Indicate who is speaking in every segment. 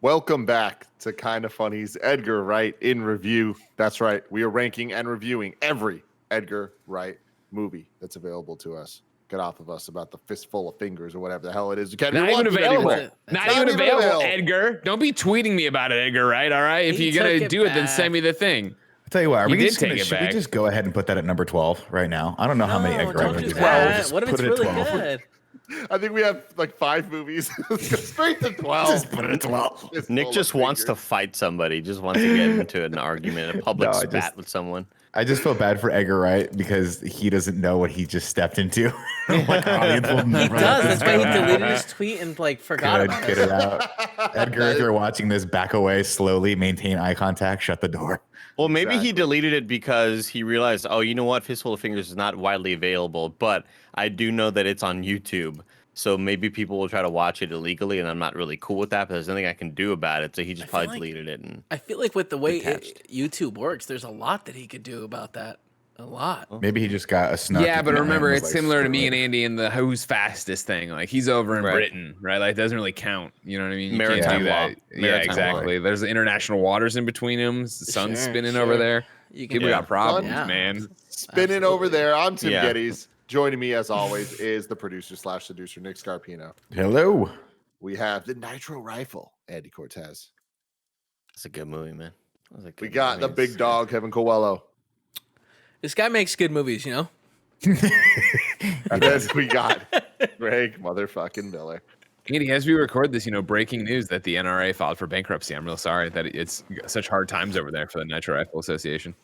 Speaker 1: Welcome back to Kinda Funny's Edgar Wright in review. That's right. We are ranking and reviewing every Edgar Wright movie that's available to us. Get off of us about the fistful of fingers or whatever the hell it is. You can't
Speaker 2: Not even available.
Speaker 1: Not
Speaker 2: even
Speaker 1: even
Speaker 2: available, Edgar. Don't be tweeting me about it, Edgar, right? All right. If you're going to do it, then send me the thing.
Speaker 3: I'll tell you what,
Speaker 2: should
Speaker 3: we just go ahead and put that at number 12 right now? I don't know how many Edgar Wright movies
Speaker 4: are. What if it's really good?
Speaker 1: I think we have like 5 movies. Straight to 12.
Speaker 3: Just put it at 12.
Speaker 5: Nick just wants to fight somebody, just wants to get into an argument, a public spat with someone.
Speaker 3: I just feel bad for Edgar Wright because he doesn't know what he just stepped into. Like, audience will never
Speaker 4: he does. That's why he deleted his tweet and like forgot about it.
Speaker 3: Get it out. Edgar, if you're watching this, back away slowly, maintain eye contact, shut the door.
Speaker 5: Well, maybe he deleted it because he realized, oh, you know what? Fistful of Fingers is not widely available, but I do know that it's on YouTube. So maybe people will try to watch it illegally, and I'm not really cool with that, but there's nothing I can do about it. So he just probably deleted it. And
Speaker 4: I feel like with the way YouTube works, there's a lot that he could do about that. A lot.
Speaker 3: Maybe he just got a snug.
Speaker 2: Yeah, but remember, it's similar to me and Andy in the Who's Fastest thing. Like, he's over in Britain, right? Like, it doesn't really count. You know what I mean? You can't do that. Yeah, exactly. There's international waters in between them. The sun's spinning over there. People got problems, man.
Speaker 1: Spinning over there. I'm Tim Gettys. Joining me, as always, is the producer/seducer, Nick Scarpino.
Speaker 3: Hello.
Speaker 1: We have the Nitro Rifle, Andy Cortez.
Speaker 5: That's a good movie, man.
Speaker 1: We got the big dog, Kevin Coelho.
Speaker 4: This guy makes good movies, you know?
Speaker 1: And then we got Greg motherfucking Miller.
Speaker 2: Andy, as we record this, breaking news that the NRA filed for bankruptcy. I'm real sorry that it's such hard times over there for the Nitro Rifle Association.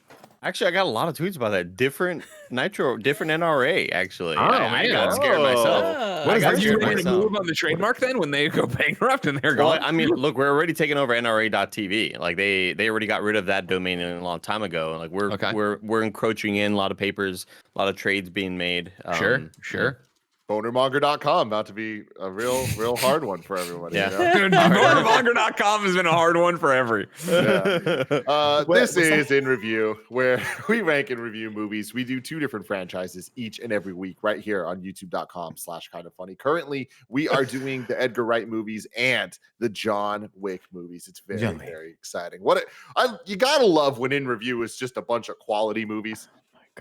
Speaker 5: Actually, I got a lot of tweets about that. Different NRA, actually.
Speaker 2: Oh,
Speaker 5: I got scared myself.
Speaker 2: What is that? You ready to move on the trademark then when they go bankrupt and they're gone?
Speaker 5: I mean, look, we're already taking over NRA.tv. Like they already got rid of that domain a long time ago. Like we're encroaching in a lot of papers, a lot of trades being made.
Speaker 2: Sure.
Speaker 1: Bonermonger.com about to be a real hard one for everybody.
Speaker 5: Yeah.
Speaker 2: Bonermonger.com has been a hard one for every.
Speaker 1: Yeah. This is In Review, where we rank and review movies. We do 2 different franchises each and every week right here on youtube.com/kindafunny. Currently, we are doing the Edgar Wright movies and the John Wick movies. It's very exciting. You gotta love when In Review is just a bunch of quality movies.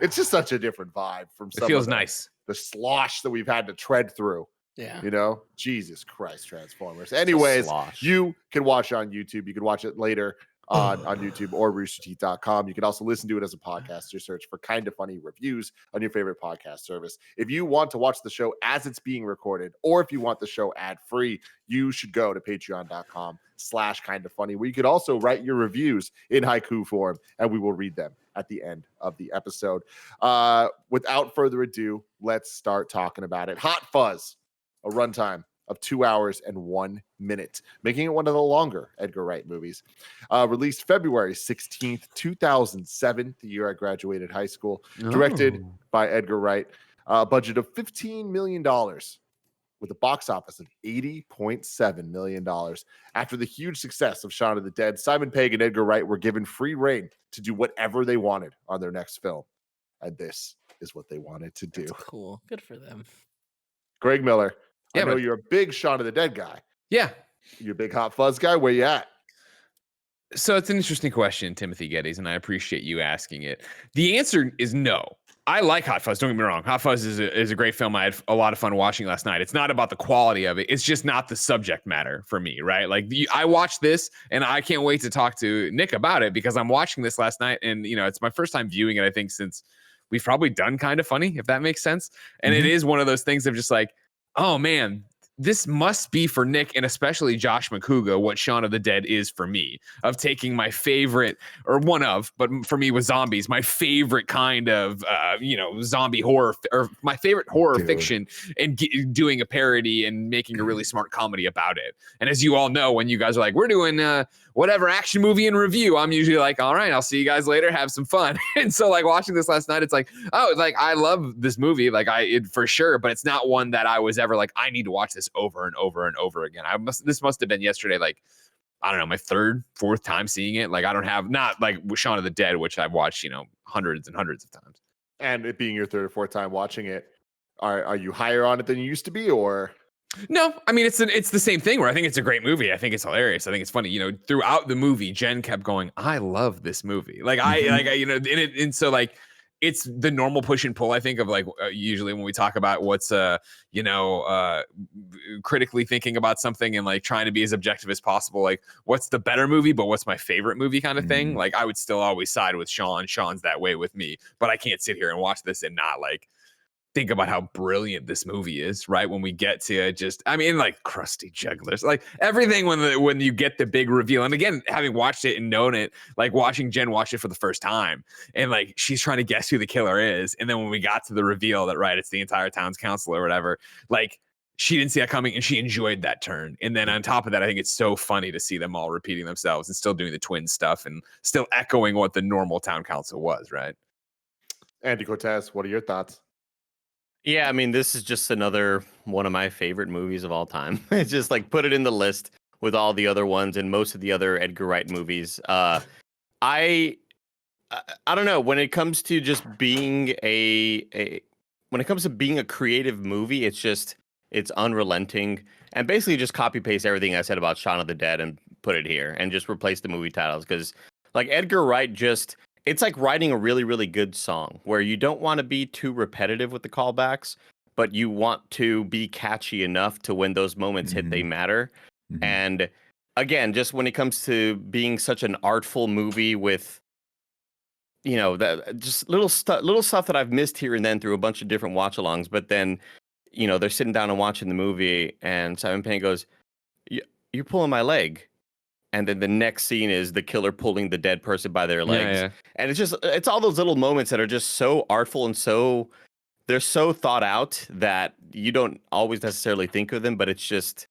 Speaker 1: It's just such a different vibe from some.
Speaker 2: It feels nice.
Speaker 1: The slosh that we've had to tread through.
Speaker 4: Yeah.
Speaker 1: Jesus Christ, Transformers. Anyways, you can watch it on YouTube. You can watch it later on YouTube or roosterteeth.com. You can also listen to it as a podcast. Just search for Kinda Funny Reviews on your favorite podcast service. If you want to watch the show as it's being recorded, or if you want the show ad-free, you should go to patreon.com/kindafunny, where you could also write your reviews in haiku form, and we will read them at the end of the episode. Without further ado, let's start talking about it. Hot Fuzz, a runtime of 2 hours and 1 minute, making it one of the longer Edgar Wright movies. Released February 16th, 2007, the year I graduated high school. Directed by Edgar Wright. Budget of $15 million. With a box office of $80.7 million. After the huge success of Shaun of the Dead, Simon Pegg and Edgar Wright were given free reign to do whatever they wanted on their next film. And this is what they wanted to do.
Speaker 4: That's cool. Good for them.
Speaker 1: Greg Miller, I know you're a big Shaun of the Dead guy.
Speaker 2: Yeah.
Speaker 1: You're a big Hot Fuzz guy. Where you at?
Speaker 2: So it's an interesting question, Timothy Gettys, and I appreciate you asking it. The answer is no. I like Hot Fuzz. Don't get me wrong. Hot Fuzz is a great film. I had a lot of fun watching last night. It's not about the quality of it. It's just not the subject matter for me, right? Like I watched this and I can't wait to talk to Nick about it because I'm watching this last night and, it's my first time viewing it, I think, since we've probably done Kinda Funny, if that makes sense. And it is one of those things of just like, oh man, this must be for Nick and especially Josh McCouga what Shaun of the Dead is for me, of taking my favorite, or one of, but for me with zombies, my favorite kind of, zombie horror, or my favorite horror fiction, and doing a parody and making a really smart comedy about it. And as you all know, when you guys are like, we're doing whatever action movie in review, I'm usually like, all right, I'll see you guys later. Have some fun. And so like watching this last night, it's like, oh, like I love this movie, like for sure, but it's not one that I was ever like, I need to watch this over and over and over again. This must have been yesterday, like, I don't know, my 3rd, 4th time seeing it. Like I don't have, not like Shaun of the Dead, which I've watched, hundreds and hundreds of times.
Speaker 1: And it being your 3rd or 4th time watching it, are you higher on it than you used to be, or?
Speaker 2: No, I mean it's the same thing where I think it's a great movie. I think it's hilarious. I think it's funny. Throughout the movie, Jen kept going, "I love this movie." Like and so like it's the normal push and pull. I think of like usually when we talk about what's critically thinking about something and like trying to be as objective as possible. Like what's the better movie, but what's my favorite movie kind of thing. Like I would still always side with Sean. Sean's that way with me, but I can't sit here and watch this and not like think about how brilliant this movie is, right? When we get to like crusty jugglers, like everything when you get the big reveal. And again, having watched it and known it, like watching Jen watch it for the first time and like she's trying to guess who the killer is. And then when we got to the reveal that, right, it's the entire town's council or whatever, like she didn't see that coming and she enjoyed that turn. And then on top of that, I think it's so funny to see them all repeating themselves and still doing the twin stuff and still echoing what the normal town council was, right?
Speaker 1: Andy Cortez, what are your thoughts?
Speaker 5: Yeah, I mean, this is just another one of my favorite movies of all time. It's just like put it in the list with all the other ones and most of the other Edgar Wright movies. I don't know, when it comes to just being when it comes to being a creative movie, it's unrelenting and basically just copy paste everything I said about Shaun of the Dead and put it here and just replace the movie titles because like Edgar Wright it's like writing a really, really good song where you don't want to be too repetitive with the callbacks, but you want to be catchy enough to when those moments hit, they matter. And again, just when it comes to being such an artful movie with, that just little stuff that I've missed here and then through a bunch of different watch-alongs, but then, they're sitting down and watching the movie and Simon Payne goes, "You're pulling my leg." And then the next scene is the killer pulling the dead person by their legs. Yeah. And it's all those little moments that are just so artful and they're so thought out that you don't always necessarily think of them, but it's just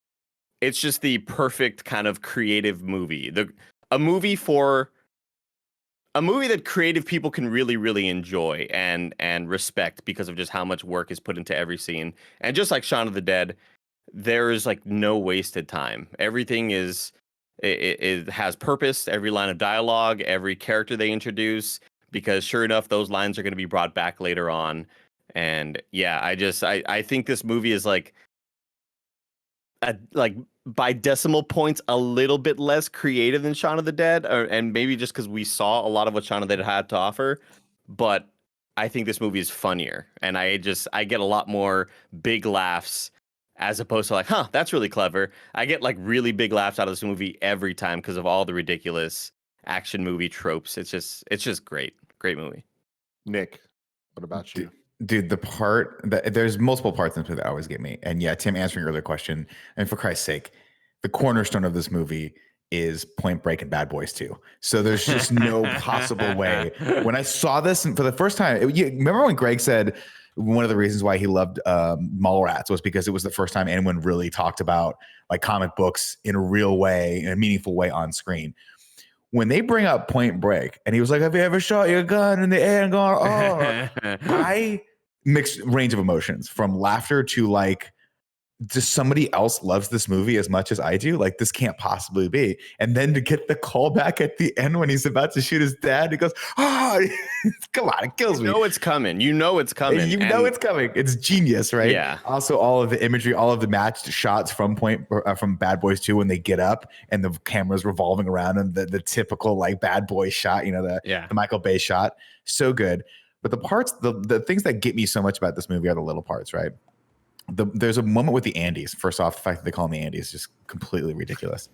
Speaker 5: the perfect kind of creative movie. A movie that creative people can really, really enjoy and respect because of just how much work is put into every scene. And just like Shaun of the Dead, there is like no wasted time. Everything it has purpose, every line of dialogue, every character they introduce, because sure enough, those lines are going to be brought back later on. And yeah, I think this movie is like by decimal points a little bit less creative than Shaun of the Dead, and maybe just because we saw a lot of what Shaun of the Dead had to offer. But I think this movie is funnier, and I get a lot more big laughs. As opposed to like, that's really clever. I get like really big laughs out of this movie every time because of all the ridiculous action movie tropes. It's just great movie.
Speaker 1: Nick, what about you?
Speaker 3: Dude, there's multiple parts in this movie that always get me. And yeah, Tim, answering your earlier question, and for Christ's sake, the cornerstone of this movie is Point Break and Bad Boys 2. So there's just no possible way. When I saw this for the first time, remember when Greg said one of the reasons why he loved Mallrats was because it was the first time anyone really talked about like comic books in a real way, in a meaningful way on screen. When they bring up Point Break and he was like, "Have you ever shot your gun in the air and gone, oh," I mixed range of emotions from laughter to like, just somebody else loves this movie as much as I do. Like, this can't possibly be. And then to get the call back at the end when he's about to shoot his dad, he goes, "Oh, come on, it kills me."
Speaker 5: You know it's coming.
Speaker 3: It's coming. It's genius, right?
Speaker 5: Yeah.
Speaker 3: Also, all of the imagery, all of the matched shots from Bad Boys 2 when they get up and the camera's revolving around and the typical like bad boy shot, the Michael Bay shot. So good. But the things that get me so much about this movie are the little parts, right? There's a moment with the Andes. First off, the fact that they call them the Andes is just completely ridiculous.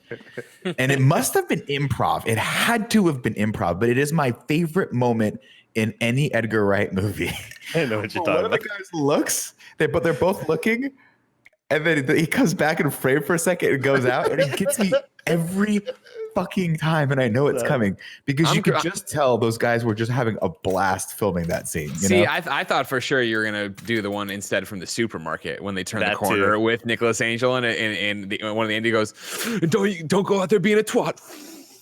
Speaker 3: And it must have been improv. It had to have been improv, but it is my favorite moment in any Edgar Wright movie.
Speaker 5: I know what you're talking about.
Speaker 3: One of the guys looks, they're both looking, and then he comes back in frame for a second and goes out, and it gets me every fucking time, and I know it's coming because you could just tell those guys were just having a blast filming that scene.
Speaker 2: I thought for sure you were gonna do the one instead from the supermarket when they turn the corner with Nicholas Angel and one of the Andy goes, "Don't go out there being a twat,"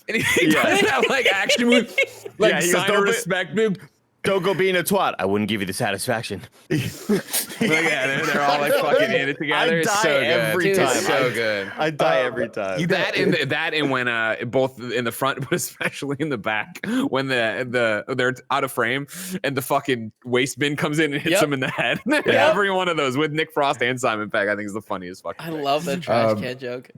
Speaker 2: and he does that like action move, like sign of respect move.
Speaker 5: Don't go being a twat. I wouldn't give you the satisfaction.
Speaker 2: They're all like fucking in it together.
Speaker 5: I
Speaker 2: It's
Speaker 5: die
Speaker 2: so
Speaker 5: every
Speaker 2: good.
Speaker 5: time.
Speaker 2: It's so good.
Speaker 5: I die every time.
Speaker 2: That and when both in the front, but especially in the back, when they're out of frame and the fucking waste bin comes in and hits them in the head. Every one of those with Nick Frost and Simon Pegg, I think is the funniest fucking thing.
Speaker 4: I love the trash can joke.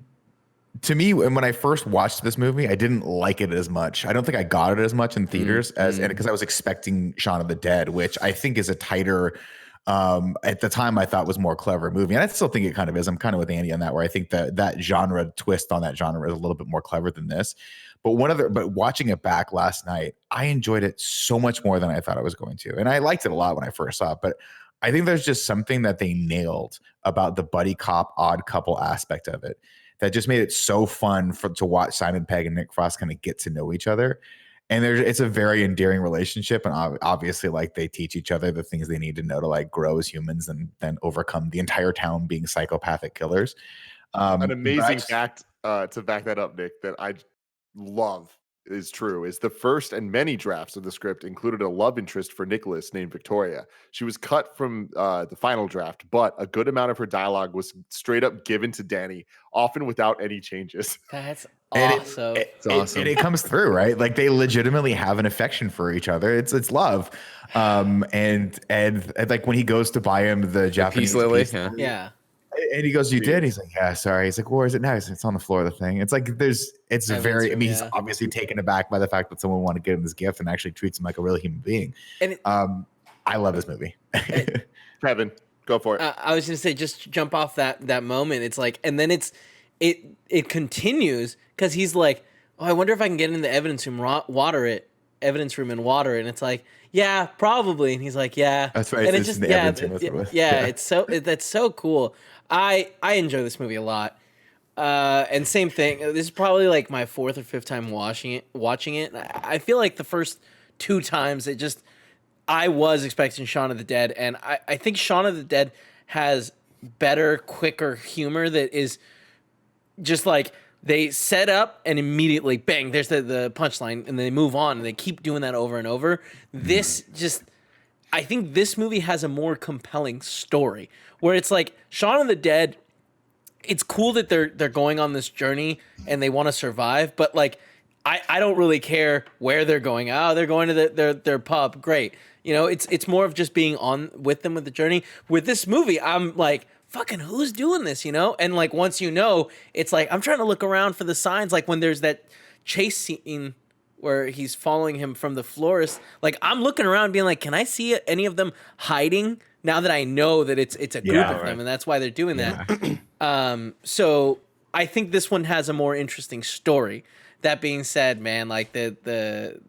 Speaker 3: To me, when I first watched this movie, I didn't like it as much. I don't think I got it as much in theaters and because I was expecting Shaun of the Dead, which I think is a tighter, at the time I thought was more clever movie. And I still think it kind of is. I'm kind of with Andy on that, where I think that genre twist on that genre is a little bit more clever than this. But watching it back last night, I enjoyed it so much more than I thought I was going to. And I liked it a lot when I first saw it, but I think there's just something that they nailed about the buddy cop odd couple aspect of it that just made it so fun to watch Simon Pegg and Nick Frost kind of get to know each other. And it's a very endearing relationship. And obviously, like, they teach each other the things they need to know to like grow as humans and then overcome the entire town being psychopathic killers.
Speaker 1: An amazing fact to back that up, Nick, that I love is true is the first and many drafts of the script included a love interest for Nicholas named Victoria. She was cut from the final draft, but a good amount of her dialogue was straight up given to Danny, often without any changes.
Speaker 4: That's awesome.
Speaker 2: It's awesome.
Speaker 3: And it comes through, right? Like, they legitimately have an affection for each other. It's love. And like when he goes to buy him the Japanese
Speaker 2: peace lily.
Speaker 4: Yeah.
Speaker 3: And he goes, "You did?" He's like, "Yeah, sorry." He's like, "Where is it now?" It's on the floor of the thing. It's like he's obviously taken aback by the fact that someone wanted to give him this gift and actually treats him like a real human being. And I love this movie.
Speaker 1: Kevin, go for it.
Speaker 4: I was gonna say, just jump off that moment. It's like, and then it continues because he's like, "Oh, I wonder if I can get in the evidence room, water it." And it's like, yeah, probably. And he's like, yeah,
Speaker 3: that's right.
Speaker 4: And it's just that's so cool. I enjoy this movie a lot. And same thing. This is probably like my fourth or fifth time watching it. I feel like the first two times I was expecting Shaun of the Dead, and I think Shaun of the Dead has better, quicker humor that is just like, they set up and immediately bang, there's the punchline, and they move on, and they keep doing that over and over. I think this movie has a more compelling story where it's like Shaun of the Dead. It's cool that they're going on this journey and they want to survive, but like I don't really care where they're going. Oh, they're going to their pub. Great. You know, it's more of just being on with them with the journey. With this movie, I'm like, fucking who's doing this, you know? And like, once you know, it's like, I'm trying to look around for the signs. Like when there's that chase scene where he's following him from the florist, like I'm looking around being like, can I see any of them hiding now that I know that it's a group of them and that's why they're doing that. So I think this one has a more interesting story. That being said, man, like the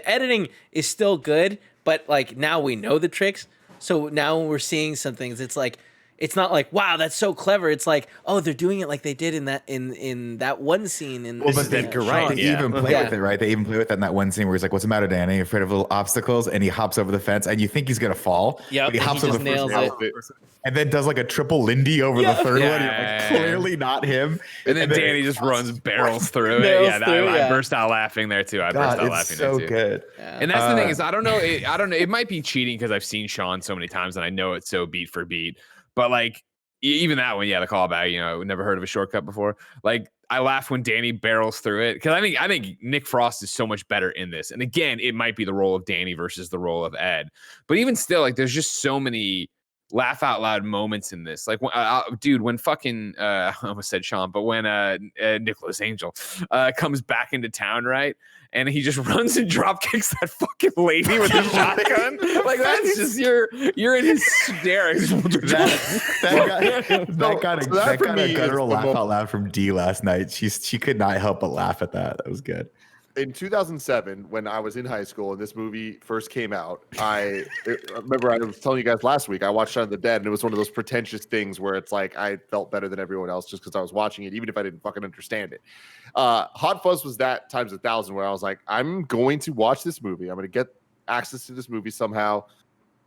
Speaker 4: editing is still good, but like now we know the tricks. So now when we're seeing some things, it's like, it's not like, wow, that's so clever. It's like, oh, they're doing it like they did in that one scene. In
Speaker 3: but Edgar, right? They even play with it, right? They even play with that in that one scene where he's like, "What's the matter, Danny? Afraid of little obstacles?" And he hops over the fence, and you think he's gonna fall.
Speaker 4: Yeah,
Speaker 3: he hops over the
Speaker 4: first,
Speaker 3: and then does like a triple Lindy over the third one. You're like, clearly not him.
Speaker 2: And then Danny just barrels through it. I burst out laughing there too. I burst out laughing there too.
Speaker 3: So good.
Speaker 2: Yeah. And that's the thing is, I don't know. It might be cheating because I've seen Shaun so many times and I know it's so beat for beat. But like even that one, the callback, I never heard of a shortcut before. Like I laugh when Danny barrels through it because I think Nick Frost is so much better in this. And again, it might be the role of Danny versus the role of Ed. But even still, like there's just so many laugh out loud moments in this. Like when fucking I almost said Sean, but when Nicholas Angel comes back into town, right? And he just runs and drop kicks that fucking lady with the shotgun. Like that's just you're in hysterics.
Speaker 3: that got a guttural laugh out loud from Dee last night. She could not help but laugh at that. That was good.
Speaker 1: In 2007, when I was in high school and this movie first came out, I remember I was telling you guys last week, I watched Shaun of the Dead, and it was one of those pretentious things where it's like I felt better than everyone else just because I was watching it, even if I didn't fucking understand it. Hot Fuzz was that times 1,000 where I was like, I'm going to watch this movie. I'm going to get access to this movie somehow.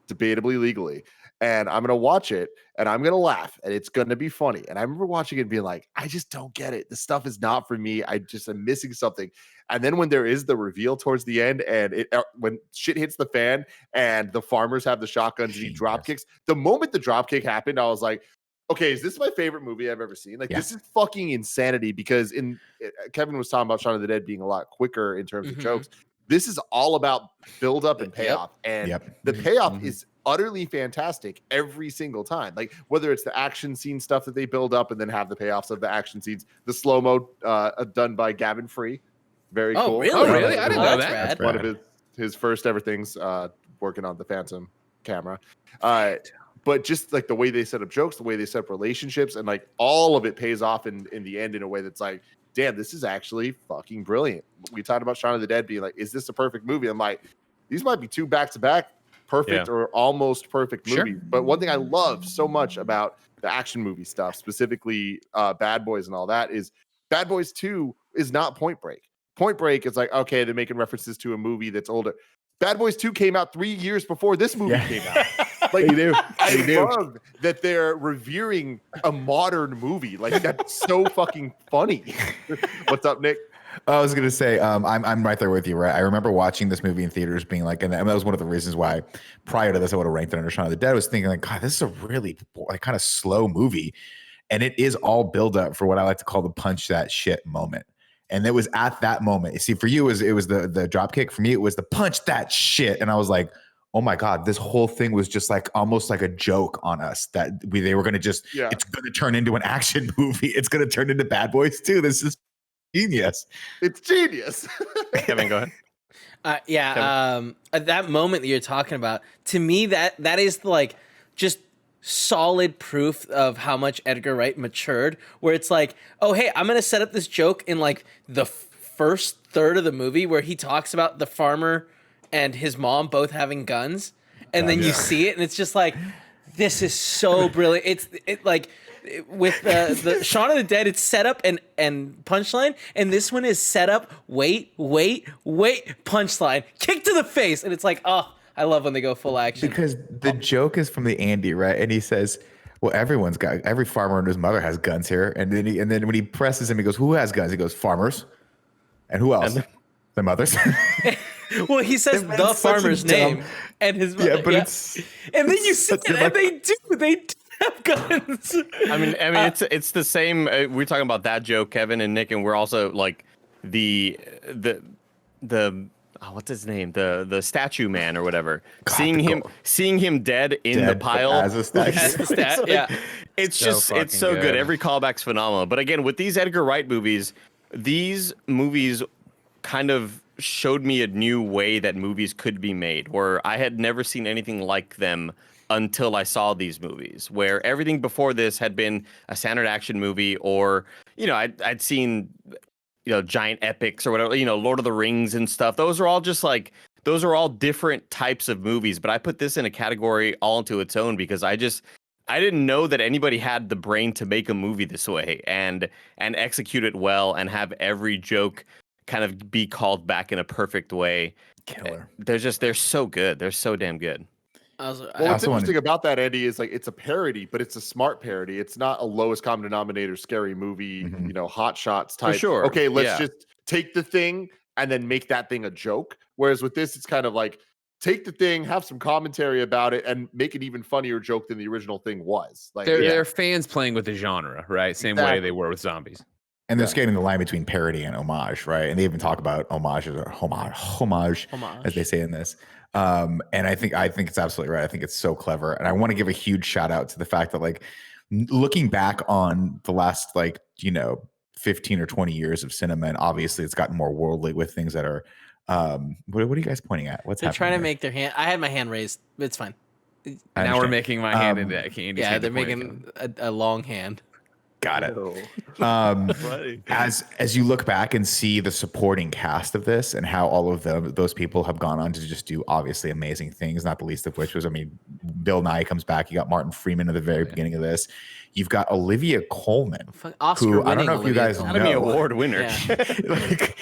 Speaker 1: debatably legally, and I'm gonna watch it and I'm gonna laugh and it's gonna be funny. And I remember watching it and being like, I just don't get it. This stuff is not for me. I just am missing something. And then when there is the reveal towards the end, and when shit hits the fan and the farmers have the shotguns and he drop kicks, the moment the drop kick happened, I was like, okay, is this my favorite movie I've ever seen? Like, this is fucking insanity. Because Kevin was talking about Shaun of the Dead being a lot quicker in terms of jokes. This is all about build up and payoff. And the payoff is utterly fantastic every single time. Like, whether it's the action scene stuff that they build up and then have the payoffs of the action scenes, the slow-mo done by Gavin Free. Very cool.
Speaker 4: Really?
Speaker 2: Oh, really? I didn't know that.
Speaker 1: That's one of his first ever things working on the Phantom camera. But just like the way they set up jokes, the way they set up relationships, and like all of it pays off in the end in a way that's like, damn, this is actually fucking brilliant. We talked about Shaun of the Dead being like, is this a perfect movie? I'm like, these might be two back-to-back perfect or almost perfect movies. But one thing I love so much about the action movie stuff, specifically Bad Boys and all that, is Bad Boys 2 is not Point Break. Point Break is like, okay, they're making references to a movie that's older. Bad Boys 2 came out 3 years before this movie came out. Like, I love that they're revering a modern movie. Like, that's so fucking funny. What's up, Nick?
Speaker 3: I was gonna say, I'm right there with you, right? I remember watching this movie in theaters, being like, and that was one of the reasons why prior to this I would have ranked it under Shaun of the Dead. I was thinking like, God, this is a really like kind of slow movie, and it is all build up for what I like to call the punch that shit moment. And it was at that moment. You see, for you, it was the drop kick. For me, it was the punch that shit. And I was like, oh my God, this whole thing was just like almost like a joke on us that they were going to just, it's going to turn into an action movie. It's going to turn into Bad Boys 2. This is genius.
Speaker 1: It's genius.
Speaker 5: Kevin, go ahead.
Speaker 4: That moment that you're talking about, to me, that is like just solid proof of how much Edgar Wright matured, where it's like, oh, hey, I'm going to set up this joke in like the first third of the movie where he talks about the farmer and his mom both having guns. And then you see it and it's just like, this is so brilliant. It like with the Shaun of the Dead, it's set up and punchline. And this one is set up, wait, punchline, kick to the face. And it's like, oh, I love when they go full action.
Speaker 3: Because the joke is from the Andy, right? And he says, well, every farmer and his mother has guns here. And then when he presses him, he goes, who has guns? He goes, farmers. And who else? The mothers.
Speaker 4: Well, he says the farmer's name and his mother.
Speaker 3: Yeah, but it's
Speaker 4: and then you see it, and they do have guns.
Speaker 5: I mean, it's the same. We're talking about that joke, Kevin and Nick, and we're also like the what's his name? The statue man or whatever.
Speaker 3: God,
Speaker 5: seeing him dead in the pile
Speaker 3: as a statue.
Speaker 5: It's so good. Every callback's phenomenal. But again, with these Edgar Wright movies, these movies kind of showed me a new way that movies could be made, where I had never seen anything like them until I saw these movies, where everything before this had been a standard action movie, or, you know, I'd seen, you know, giant epics or whatever, you know, Lord of the Rings and stuff. Those are all different types of movies, but I put this in a category all into its own because I didn't know that anybody had the brain to make a movie this way and execute it well and have every joke kind of be called back in a perfect way.
Speaker 3: Killer.
Speaker 1: They're
Speaker 5: so good. They're so damn good.
Speaker 1: What's interesting about that, Eddie, is like it's a parody, but it's a smart parody. It's not a lowest common denominator scary movie, you know, Hot Shots type.
Speaker 5: For sure.
Speaker 1: Okay, let's just take the thing and then make that thing a joke. Whereas with this, it's kind of like take the thing, have some commentary about it, and make an even funnier joke than the original thing was. Like
Speaker 2: they're fans playing with the genre, right? Same way they were with zombies.
Speaker 3: And they're skating the line between parody and homage, right? And they even talk about homage, as they say in this. And I think it's absolutely right. I think it's so clever. And I want to give a huge shout out to the fact that, like, looking back on the last, like, you know, 15 or 20 years of cinema, and obviously it's gotten more worldly with things that are, what are you guys pointing at? What's
Speaker 4: they're
Speaker 3: happening
Speaker 4: trying to
Speaker 3: there?
Speaker 4: make their hand. I had my hand raised. It's fine.
Speaker 2: Now we're making my hand into Andy's hand.
Speaker 4: They're making a long hand.
Speaker 3: Got it. As you look back and see the supporting cast of this and how all of those people have gone on to just do obviously amazing things, not the least of which was, I mean, Bill Nye comes back. You got Martin Freeman at the very beginning of this. You've got Olivia Colman,
Speaker 4: Oscar
Speaker 3: who I don't know if
Speaker 4: winning
Speaker 3: you guys
Speaker 4: Olivia
Speaker 3: know.
Speaker 5: Academy Award winner.
Speaker 4: Yeah.
Speaker 3: Like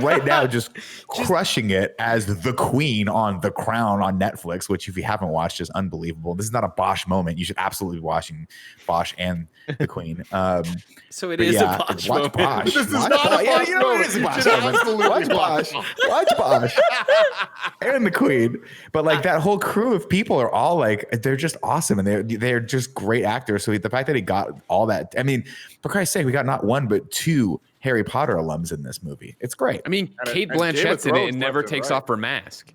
Speaker 3: right now, just crushing it as the queen on The Crown on Netflix, which if you haven't watched is unbelievable. This is not a Bosch moment. You should absolutely be watching Bosch and the Queen.
Speaker 4: So it is a Bosch
Speaker 3: watch
Speaker 4: moment.
Speaker 3: Bosch.
Speaker 1: This is
Speaker 3: Watch
Speaker 1: not a
Speaker 3: Bosch. Yeah,
Speaker 1: Bosch
Speaker 3: you know what it
Speaker 1: moment.
Speaker 3: is a
Speaker 1: You
Speaker 3: Bosch
Speaker 1: should
Speaker 3: moment.
Speaker 1: absolutely
Speaker 3: Watch
Speaker 1: watch
Speaker 3: Bosch. Watch Bosch. And the Queen. But like that whole crew of people are all like, they're just awesome, and they're just great actors. So the fact that he got all that, I mean, for Christ's sake, we got not one but two Harry Potter alums in this movie. It's great.
Speaker 2: I mean, Kate
Speaker 1: and Game of
Speaker 2: Blanchett's in it
Speaker 1: Thrones
Speaker 2: and never
Speaker 1: left and
Speaker 2: takes
Speaker 1: right.
Speaker 2: off her mask.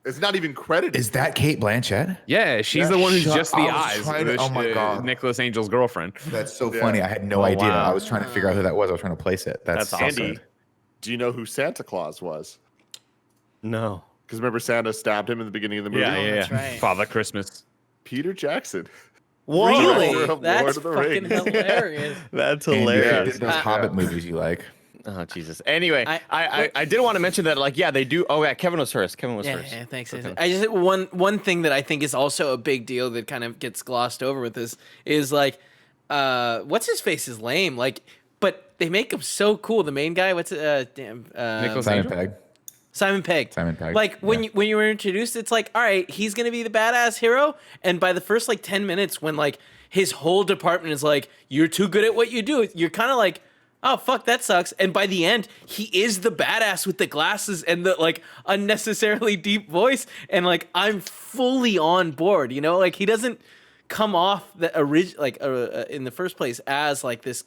Speaker 1: It's not even credited.
Speaker 3: Is that Kate Blanchett?
Speaker 2: Yeah, she's the one who's
Speaker 3: Shut-
Speaker 2: just the
Speaker 3: I was
Speaker 2: eyes.
Speaker 3: trying to- oh my God.
Speaker 2: Nicholas Angel's girlfriend.
Speaker 3: That's so funny. I had no idea.
Speaker 5: wow.
Speaker 3: I was trying to figure out who that was. I was trying to place it. That's
Speaker 5: That's
Speaker 3: awesome.
Speaker 1: Andy, do you know who Santa Claus was?
Speaker 5: No.
Speaker 1: Because remember Santa stabbed him in the beginning of the movie?
Speaker 5: Yeah.
Speaker 4: That's right.
Speaker 2: Father Christmas.
Speaker 1: Peter Jackson.
Speaker 4: Really?
Speaker 1: Director of
Speaker 4: That's
Speaker 1: Lord of the
Speaker 4: fucking
Speaker 1: Rings.
Speaker 4: hilarious.
Speaker 5: That's
Speaker 3: And
Speaker 5: hilarious.
Speaker 3: those Hobbit movies you like.
Speaker 5: Oh Jesus. Anyway,
Speaker 4: I-
Speaker 5: I did want to mention that, like, yeah, they do. Oh yeah, Kevin was first. Kevin was
Speaker 4: Yeah,
Speaker 5: first.
Speaker 4: yeah, thanks.
Speaker 5: Okay.
Speaker 4: I just one thing that I think is also a big deal that kind of gets glossed over with this is like, what's his face is lame. Like, but they make him so cool. The main guy, what's
Speaker 2: Nicholas
Speaker 3: Simon
Speaker 2: Angel?
Speaker 3: Pegg.
Speaker 4: Simon Pegg.
Speaker 3: Simon Pegg.
Speaker 4: Like when
Speaker 3: yeah.
Speaker 4: you were introduced, it's like, all right, he's gonna be the badass hero, and by the first like 10 minutes, when like his whole department is like, you're too good at what you do, you're kind of like, oh fuck, that sucks. And by the end, he is the badass with the glasses and the like unnecessarily deep voice, and like I'm fully on board. You know, like he doesn't come off the in the first place as like this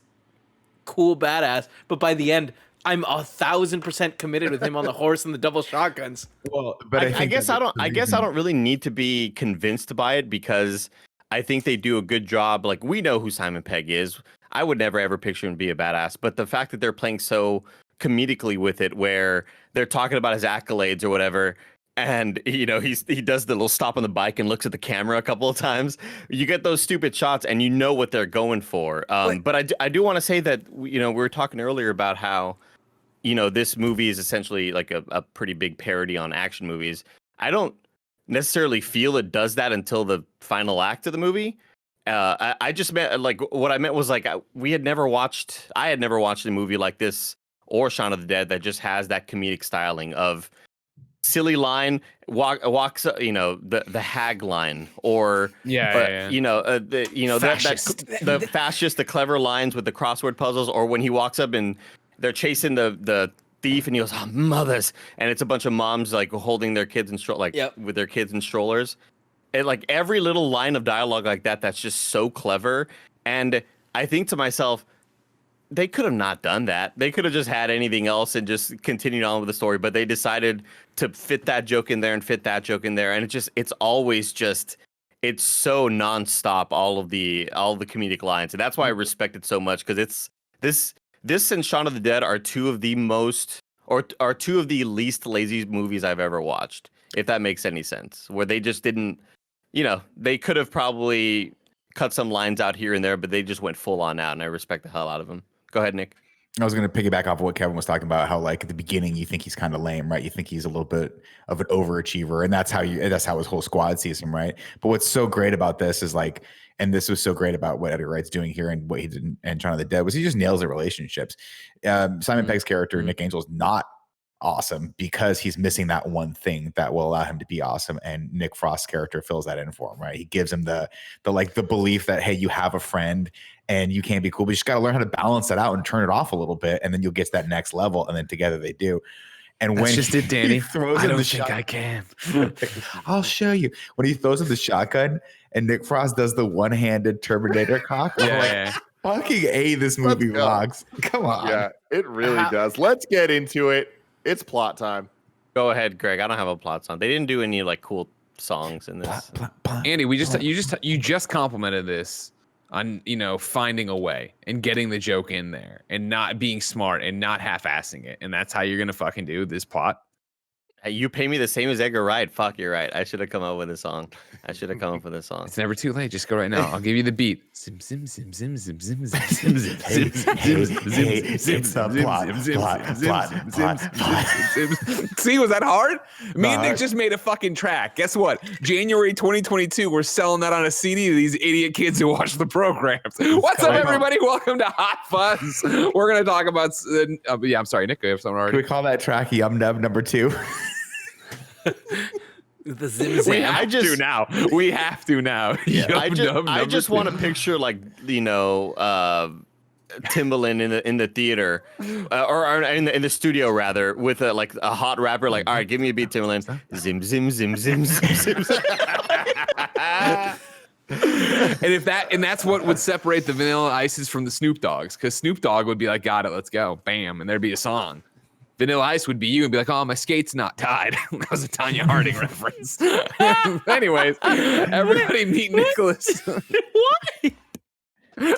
Speaker 4: cool badass, but by the end, I'm 1,000% committed with him on the horse and the double shotguns.
Speaker 3: Well, but
Speaker 5: I guess I don't really need to be convinced by it, because I think they do a good job. Like, we know who Simon Pegg is. I would never ever picture him to be a badass, but the fact that they're playing so comedically with it, where they're talking about his accolades or whatever, and he does the little stop on the bike and looks at the camera a couple of times. You get those stupid shots, and you know what they're going for. But I do want to say that we were talking earlier about how this movie is essentially like a pretty big parody on action movies. I don't necessarily feel it does that until the final act of the movie. I just meant, like, what I meant was, like, I had never watched a movie like this or Shaun of the Dead that just has that comedic styling of silly line, walks, the hag line, or the fascist, the clever lines with the crossword puzzles, or when he walks up and they're chasing the thief and he goes, "Oh, mothers," and it's a bunch of moms like holding their kids in with their kids in strollers. And like every little line of dialogue like that, that's just so clever. And I think to myself, they could have not done that. They could have just had anything else and just continued on with the story, but they decided to fit that joke in there and fit that joke in there. And it's always just, it's so nonstop, all the comedic lines. And that's why I respect it so much, because this and Shaun of the Dead are two of the least lazy movies I've ever watched, if that makes any sense, where they just didn't, they could have probably cut some lines out here and there, but they just went full on out, and I respect the hell out of them. Go ahead, Nick.
Speaker 3: I was going to piggyback off of what Kevin was talking about, how like at the beginning you think he's kind of lame, right? You think he's a little bit of an overachiever, and that's how his whole squad sees him, right? But what's so great about this is like, and this was so great about what Edgar Wright's doing here and what he did in Shaun of the Dead, was he just nails the relationships. Simon Pegg's character, Nick Angel, is not awesome because he's missing that one thing that will allow him to be awesome, and Nick Frost's character fills that in for him, right? He gives him the belief that, hey, you have a friend and you can be cool, but you just got to learn how to balance that out and turn it off a little bit, and then you'll get to that next level, and then together they do. And
Speaker 2: That's
Speaker 3: when
Speaker 2: just it, Danny.
Speaker 3: I don't think
Speaker 2: I can.
Speaker 3: I'll show you. When he throws in the shotgun and Nick Frost does the one-handed Terminator cock,
Speaker 2: Yeah.
Speaker 3: fucking this movie rocks. Come on.
Speaker 1: Yeah, it really does. Let's get into it. It's plot time.
Speaker 5: Go ahead, Greg. I don't have a plot song. They didn't do any like cool songs in this.
Speaker 2: Andy, you just complimented this on finding a way and getting the joke in there and not being smart and not half-assing it, and that's how you're gonna fucking do this plot.
Speaker 5: Hey, you pay me the same as Edgar Wright. Fuck, you're right. I should have come up with a song. I should have come up with a song.
Speaker 2: It's never too late. Just go right now. I'll give you the beat. Zim zim zim zim zim zim zim zim zim
Speaker 3: Hey, it's a plot.
Speaker 2: See, was that hard? Me and Nick just made a fucking track. Guess what? January 2022, we're selling that on a CD to these idiot kids who watch the programs. What's up, everybody? Welcome to Hot Fuzz. We're gonna talk about. Yeah, I'm sorry, Nick. You have something already.
Speaker 3: Can we call that track Yum Nub number 2?
Speaker 4: The zim zim.
Speaker 2: We have to now. We have to now.
Speaker 5: Yeah, I just want to picture like Timbaland in the theater, or in the studio rather, with like a hot rapper. Like, all right, give me a beat, Timbaland. Zim zim zim zim zim zim.
Speaker 2: And that's what would separate the Vanilla Ices from the Snoop Dogs, because Snoop Dogg would be like, got it, let's go, bam, and there'd be a song. Vanilla Ice would be you and be like, oh, my skate's not tied. That was a Tanya Harding reference. Anyways, everybody meet Nicholas. What?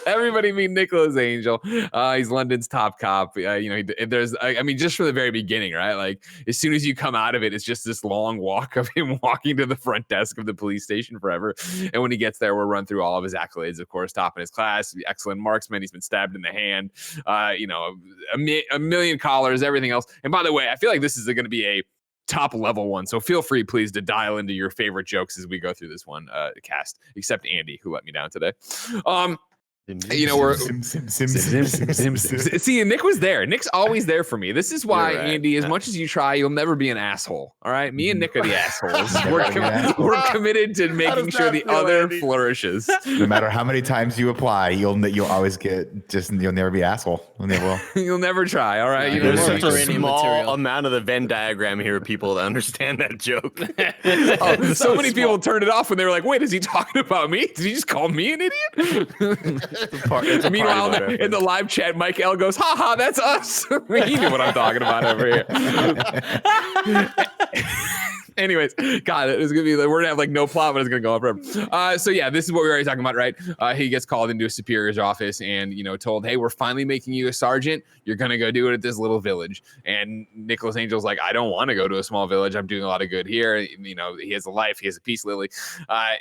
Speaker 2: Everybody meet Nicholas Angel. He's London's top cop. There's just from the very beginning, right? Like, as soon as you come out of it, it's just this long walk of him walking to the front desk of the police station forever. And when he gets there, we'll run through all of his accolades, of course, top in his class, excellent marksman. He's been stabbed in the hand, a million collars, everything else. And by the way, I feel like this is going to be a top level one. So feel free, please, to dial into your favorite jokes as we go through this one cast, except Andy, who let me down today. See, Nick was there. Nick's always there for me. This is why, right, Andy, as much as you try, you'll never be an asshole. All right, me and Nick are the assholes. We're committed to making sure the other Andy flourishes.
Speaker 3: No matter how many times you apply, you'll always get you'll never be asshole.
Speaker 2: You'll never try. All right,
Speaker 5: there's such a small amount of the Venn diagram here of people that understand that joke.
Speaker 2: So many people turned it off when they were like, "Wait, is he talking about me? Did he just call me an idiot?" Meanwhile, in the live chat, Mike L goes, "Ha ha, that's us." He knew what I'm talking about over here. Anyways, God, it's gonna be we're gonna have like no plot, but it's gonna go on forever. So yeah, this is what we were already talking about, right? He gets called into a superior's office and told, "Hey, we're finally making you a sergeant. You're gonna go do it at this little village." And Nicholas Angel's like, "I don't want to go to a small village. I'm doing a lot of good here." He has a life. He has a peace lily.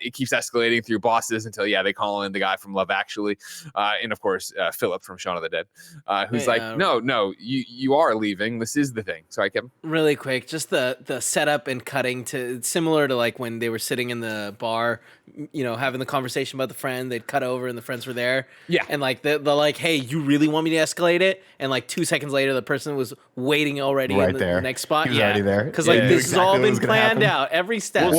Speaker 2: It keeps escalating through bosses until they call in the guy from Love Actually, and of course Philip from Shaun of the Dead, who's no, you are leaving. This is the thing. Sorry, Kevin.
Speaker 4: Really quick, just the setup and cutting to similar to like when they were sitting in the bar, having the conversation about the friend. They'd cut over and the friends were there.
Speaker 2: Yeah,
Speaker 4: and like they're like, "Hey, you really want me to escalate it?" And like 2 seconds later, the person was waiting already
Speaker 3: right
Speaker 4: in the
Speaker 3: there.
Speaker 4: next spot.
Speaker 3: He was already there
Speaker 4: because this has all been planned out, every step.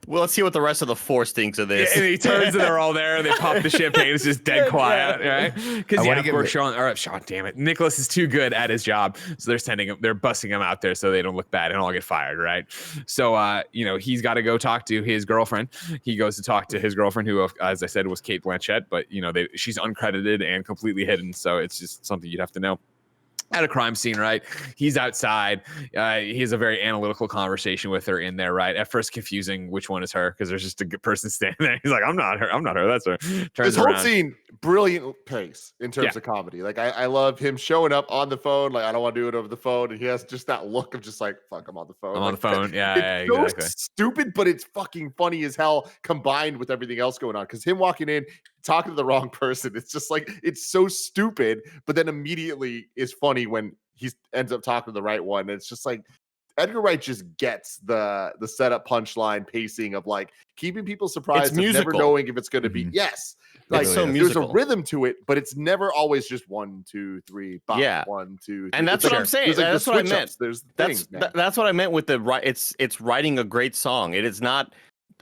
Speaker 5: Let's see what the rest of the force thinks of this.
Speaker 2: Yeah, and he turns and they're all there and they pop the champagne. It's just dead quiet, right? Because of course, Sean, damn it, Nicholas is too good at his job, so they're busting him out there so they don't look bad and all get fired, right? So he's got to go talk to his girlfriend. He goes to talk to his girlfriend, who, as I said, was Kate Blanchett, but she's uncredited and completely hidden, so it's just something you'd have to know. At a crime scene, right? He's outside. He has a very analytical conversation with her in there, right? At first, confusing which one is her because there's just a good person standing there. He's like, "I'm not her. I'm not her. That's her."
Speaker 1: This whole scene, brilliant pace in terms of comedy. Like I love him showing up on the phone. Like, I don't want to do it over the phone, and he has just that look of just like, "Fuck, I'm on the phone."
Speaker 2: I'm on the phone. Yeah,
Speaker 1: exactly. So stupid, but it's fucking funny as hell combined with everything else going on. Because him walking in, talking to the wrong person, it's just like, it's so stupid, but then immediately is funny when he ends up talking to the right one. And it's just like Edgar Wright just gets the setup, punchline, pacing of like keeping people surprised, and never knowing if it's going to be like
Speaker 5: so
Speaker 1: there's a rhythm to it, but it's never always just 1, 2, 3, 5, 1, 2, 3.
Speaker 5: And that's what I'm saying. That's what I meant.
Speaker 1: That's
Speaker 5: what I meant with it's writing a great song. It is not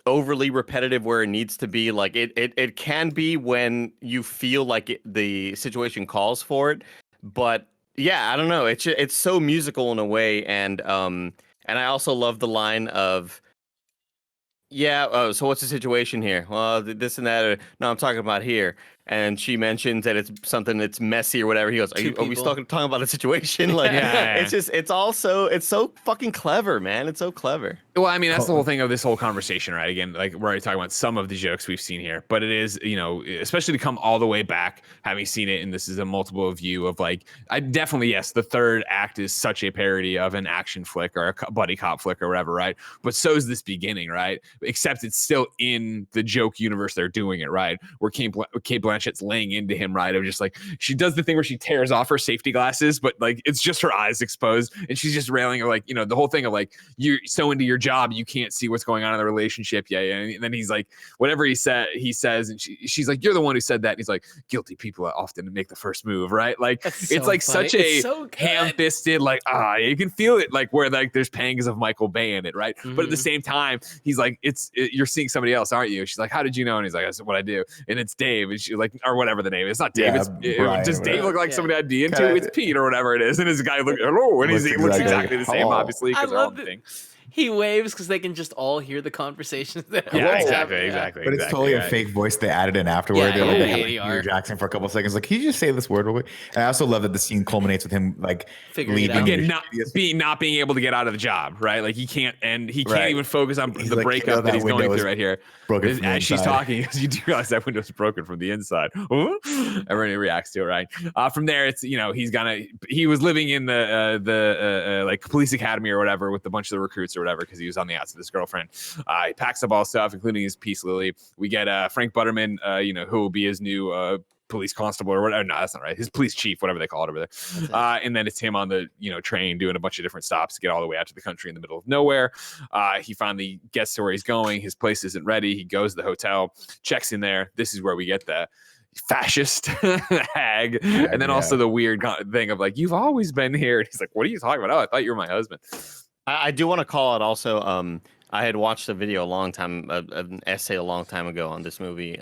Speaker 5: overly repetitive where it needs to be. Like it can be when you feel like the situation calls for it, but yeah, I don't know. It's so musical in a way, and I also love the line of, "Yeah, so what's the situation here? Well, this and that. No, I'm talking about here." and she mentions that it's something that's messy or whatever. He goes, are we still talking about the situation? Like, it's so fucking clever, man. It's so clever.
Speaker 2: Well, I mean, that's the whole thing of this whole conversation, right? Again, like we're already talking about some of the jokes we've seen here, but it is, especially to come all the way back, having seen it, and this is a multiple view of like, I definitely, yes, the third act is such a parody of an action flick or a buddy cop flick or whatever, right? But so is this beginning, right? Except it's still in the joke universe they're doing it, right? Where Cate Blanchett's laying into him, right? Of just like, she does the thing where she tears off her safety glasses, but like it's just her eyes exposed, and she's just railing, or like, the whole thing of like, you're so into your job you can't see what's going on in the relationship. And then he's like, whatever he says, and she's like, you're the one who said that, and he's like, guilty people often make the first move, right? Like it's like funny. Such a ham-fisted, like you can feel it, like where like there's pangs of Michael Bay in it, right? But at the same time, he's like, you're seeing somebody else, aren't you? She's like, how did you know? And he's like, that's what I do, and it's Dave, and she like, or whatever the name is. It's not Dave, does Dave look like somebody I'd be into? It's Pete or whatever it is, and his guy look, hello, and he looks exactly the same, obviously, because they're all the thing.
Speaker 4: He waves because they can just all hear the conversations.
Speaker 2: Exactly.
Speaker 3: But it's totally a fake voice they added in afterward. They had Peter Jackson for a couple of seconds. Like, can you just say this word real quick? And I also love that the scene culminates with him like leaving.
Speaker 2: Again, not being able to get out of the job, right? Like he can't even focus on the like, breakup that he's going through right here. As she's talking, you do realize that window's broken from the inside. Everybody reacts to it, right? From there, it's he was living in the like police academy or whatever with a bunch of the recruits or whatever, because he was on the outs of his girlfriend. He packs up all stuff, including his Peace Lily. We get Frank Butterman, who will be his new police constable or whatever. No, that's not right. His police chief, whatever they call it over there. And then it's him on the train doing a bunch of different stops to get all the way out to the country in the middle of nowhere. He finally gets to where he's going. His place isn't ready. He goes to the hotel, checks in there. This is where we get the fascist hag, and then also the weird thing of like, you've always been here. And he's like, what are you talking about? Oh, I thought you were my husband.
Speaker 5: I do want to call it also. I had watched a video an essay a long time ago on this movie.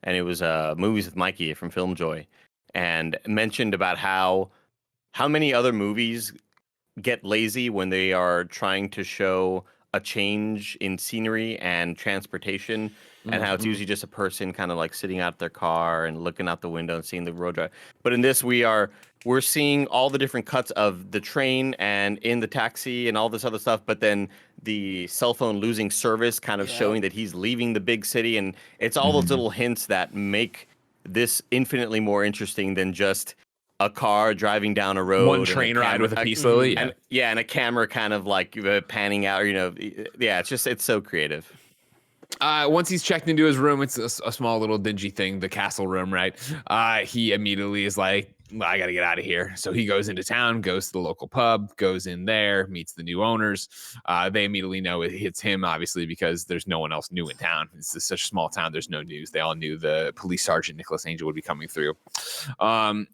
Speaker 5: And it was Movies with Mikey from Film Joy, and mentioned about how many other movies get lazy when they are trying to show a change in scenery and transportation, and how it's usually just a person kind of like sitting out their car and looking out the window and seeing the road drive. But in this, we're seeing all the different cuts of the train and in the taxi and all this other stuff, but then the cell phone losing service, kind of showing that he's leaving the big city. And it's all those little hints that make this infinitely more interesting than just a car driving down a road.
Speaker 2: One train ride with a Peace Lily.
Speaker 5: And a camera kind of like panning out, it's so creative.
Speaker 2: Once he's checked into his room, it's a small little dingy thing, the castle room, right? He immediately is like, I got to get out of here. So he goes into town, goes to the local pub, goes in there, meets the new owners. They immediately know it hits him, obviously, because there's no one else new in town. It's such a small town. There's no news. They all knew the police sergeant, Nicholas Angel, would be coming through. Can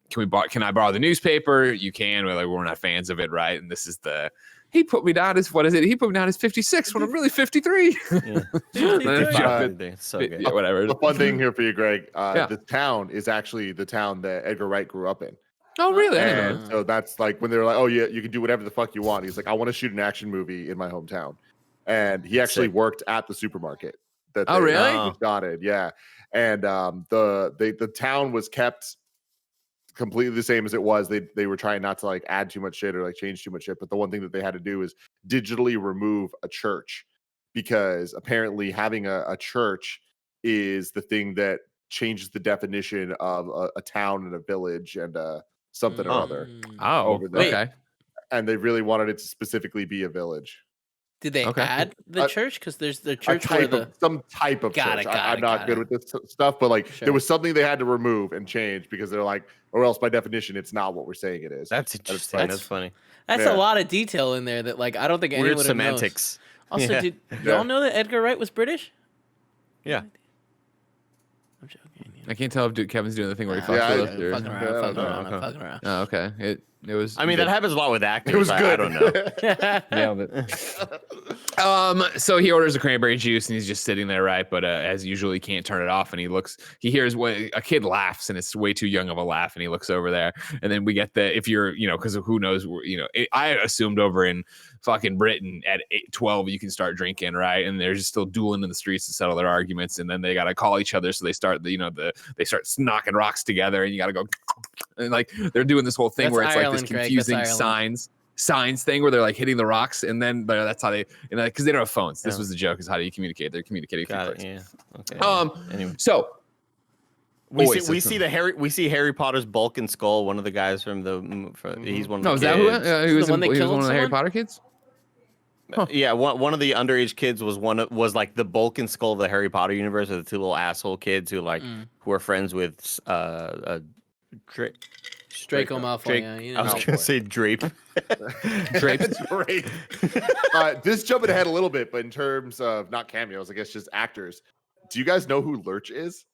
Speaker 2: I borrow the newspaper? You can. We're not fans of it, right? And this is he put me down as, what is it? He put me down as 56 when I'm really 53.
Speaker 5: Yeah. So good.
Speaker 2: Yeah, whatever.
Speaker 1: The fun thing here for you, Greg, the town is actually the town that Edgar Wright grew up in.
Speaker 2: Oh, really?
Speaker 1: And so that's like when they were like, oh, yeah, you can do whatever the fuck you want. He's like, I want to shoot an action movie in my hometown. And he actually worked at the supermarket.
Speaker 2: Really?
Speaker 1: Started, yeah. And the town was kept completely the same as it was. They were trying not to like add too much shit or like change too much shit, but the one thing that they had to do is digitally remove a church, because apparently having a church is the thing that changes the definition of a town and a village and something or other.
Speaker 2: Over there. Okay.
Speaker 1: And they really wanted it to specifically be a village.
Speaker 4: Did they add the church? Because there's the church
Speaker 1: some type of church. I'm not good with this stuff, but like there was something they had to remove and change because they're like, or else by definition, it's not what we're saying it is.
Speaker 5: That's interesting. That's funny.
Speaker 4: That's a lot of detail in there that like I don't think anyone
Speaker 5: weird semantics.
Speaker 4: Knows. Also, did y'all know that Edgar Wright was British?
Speaker 5: Yeah.
Speaker 4: I'm joking.
Speaker 2: I can't tell if Kevin's doing the thing where he fucks with us.
Speaker 4: I'm fucking around.
Speaker 2: Oh, okay. It was.
Speaker 5: I mean, that happens a lot with actors.
Speaker 1: It was good.
Speaker 5: I don't know.
Speaker 2: Nailed it. So he orders a cranberry juice and he's just sitting there, right? But as usual, he can't turn it off. And he hears a kid laughs, and it's way too young of a laugh. And he looks over there, and then we get if you're, because who knows, I assumed over in fucking Britain at 12 you can start drinking, right? And they're just still dueling in the streets to settle their arguments, and then they gotta call each other, so they start they start knocking rocks together, and you gotta go, and like they're doing this whole thing where it's
Speaker 4: Ireland,
Speaker 2: like this confusing signs thing where they're like hitting the rocks, and then that's how they, because they don't have phones. This was the joke, is how do you communicate? They're communicating through clicks.
Speaker 5: Yeah. Okay.
Speaker 2: Anyway. So
Speaker 5: we see Harry Potter's bulk and skull. One of the guys from he's one of the
Speaker 2: is
Speaker 5: kids.
Speaker 2: that who he was one of the Harry
Speaker 4: someone?
Speaker 2: Potter kids?
Speaker 5: Huh. Yeah, one of the underage kids was like the bulk and skull of the Harry Potter universe, of the two little asshole kids who are friends with
Speaker 4: Draco Malfoy.
Speaker 5: I was gonna say Drape.
Speaker 2: Drape.
Speaker 1: Drape. This jumping ahead a little bit, but in terms of not cameos, I guess just actors. Do you guys know who Lurch is?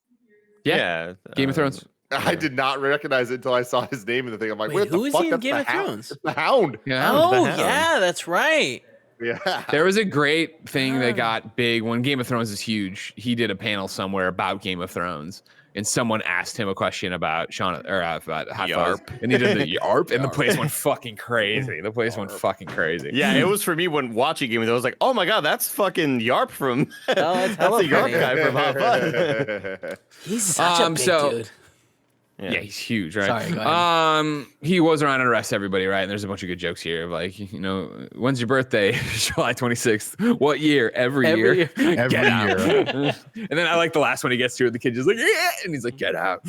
Speaker 5: Yeah.
Speaker 2: Game of Thrones.
Speaker 1: I did not recognize it until I saw his name in the thing. I'm like,
Speaker 4: wait, who is he in
Speaker 1: That's
Speaker 4: Game
Speaker 1: the
Speaker 4: of
Speaker 1: Hound.
Speaker 4: Thrones?
Speaker 1: It's the Hound.
Speaker 2: Yeah.
Speaker 4: Oh, yeah, that's right.
Speaker 1: Yeah.
Speaker 2: There was a great thing that got big when Game of Thrones is huge. He did a panel somewhere about Game of Thrones, and someone asked him a question about about Hot Fuzz, and he did the yarp, and the place went fucking crazy. The place went fucking crazy.
Speaker 5: Yeah, it was for me when watching Game of Thrones. I was like, oh my god, that's fucking Yarp from.
Speaker 4: That's
Speaker 5: the Yarp guy from Hot Fuzz.
Speaker 4: He's such a big dude.
Speaker 2: Yeah, he's huge, right?
Speaker 4: Sorry, go ahead.
Speaker 2: He goes around and arrests everybody, right? And there's a bunch of good jokes here of like, when's your birthday? July 26th. What year? Every year.
Speaker 3: Every
Speaker 2: year. And then I like the last one he gets to, and the kid just like, yeah, and he's like, get out.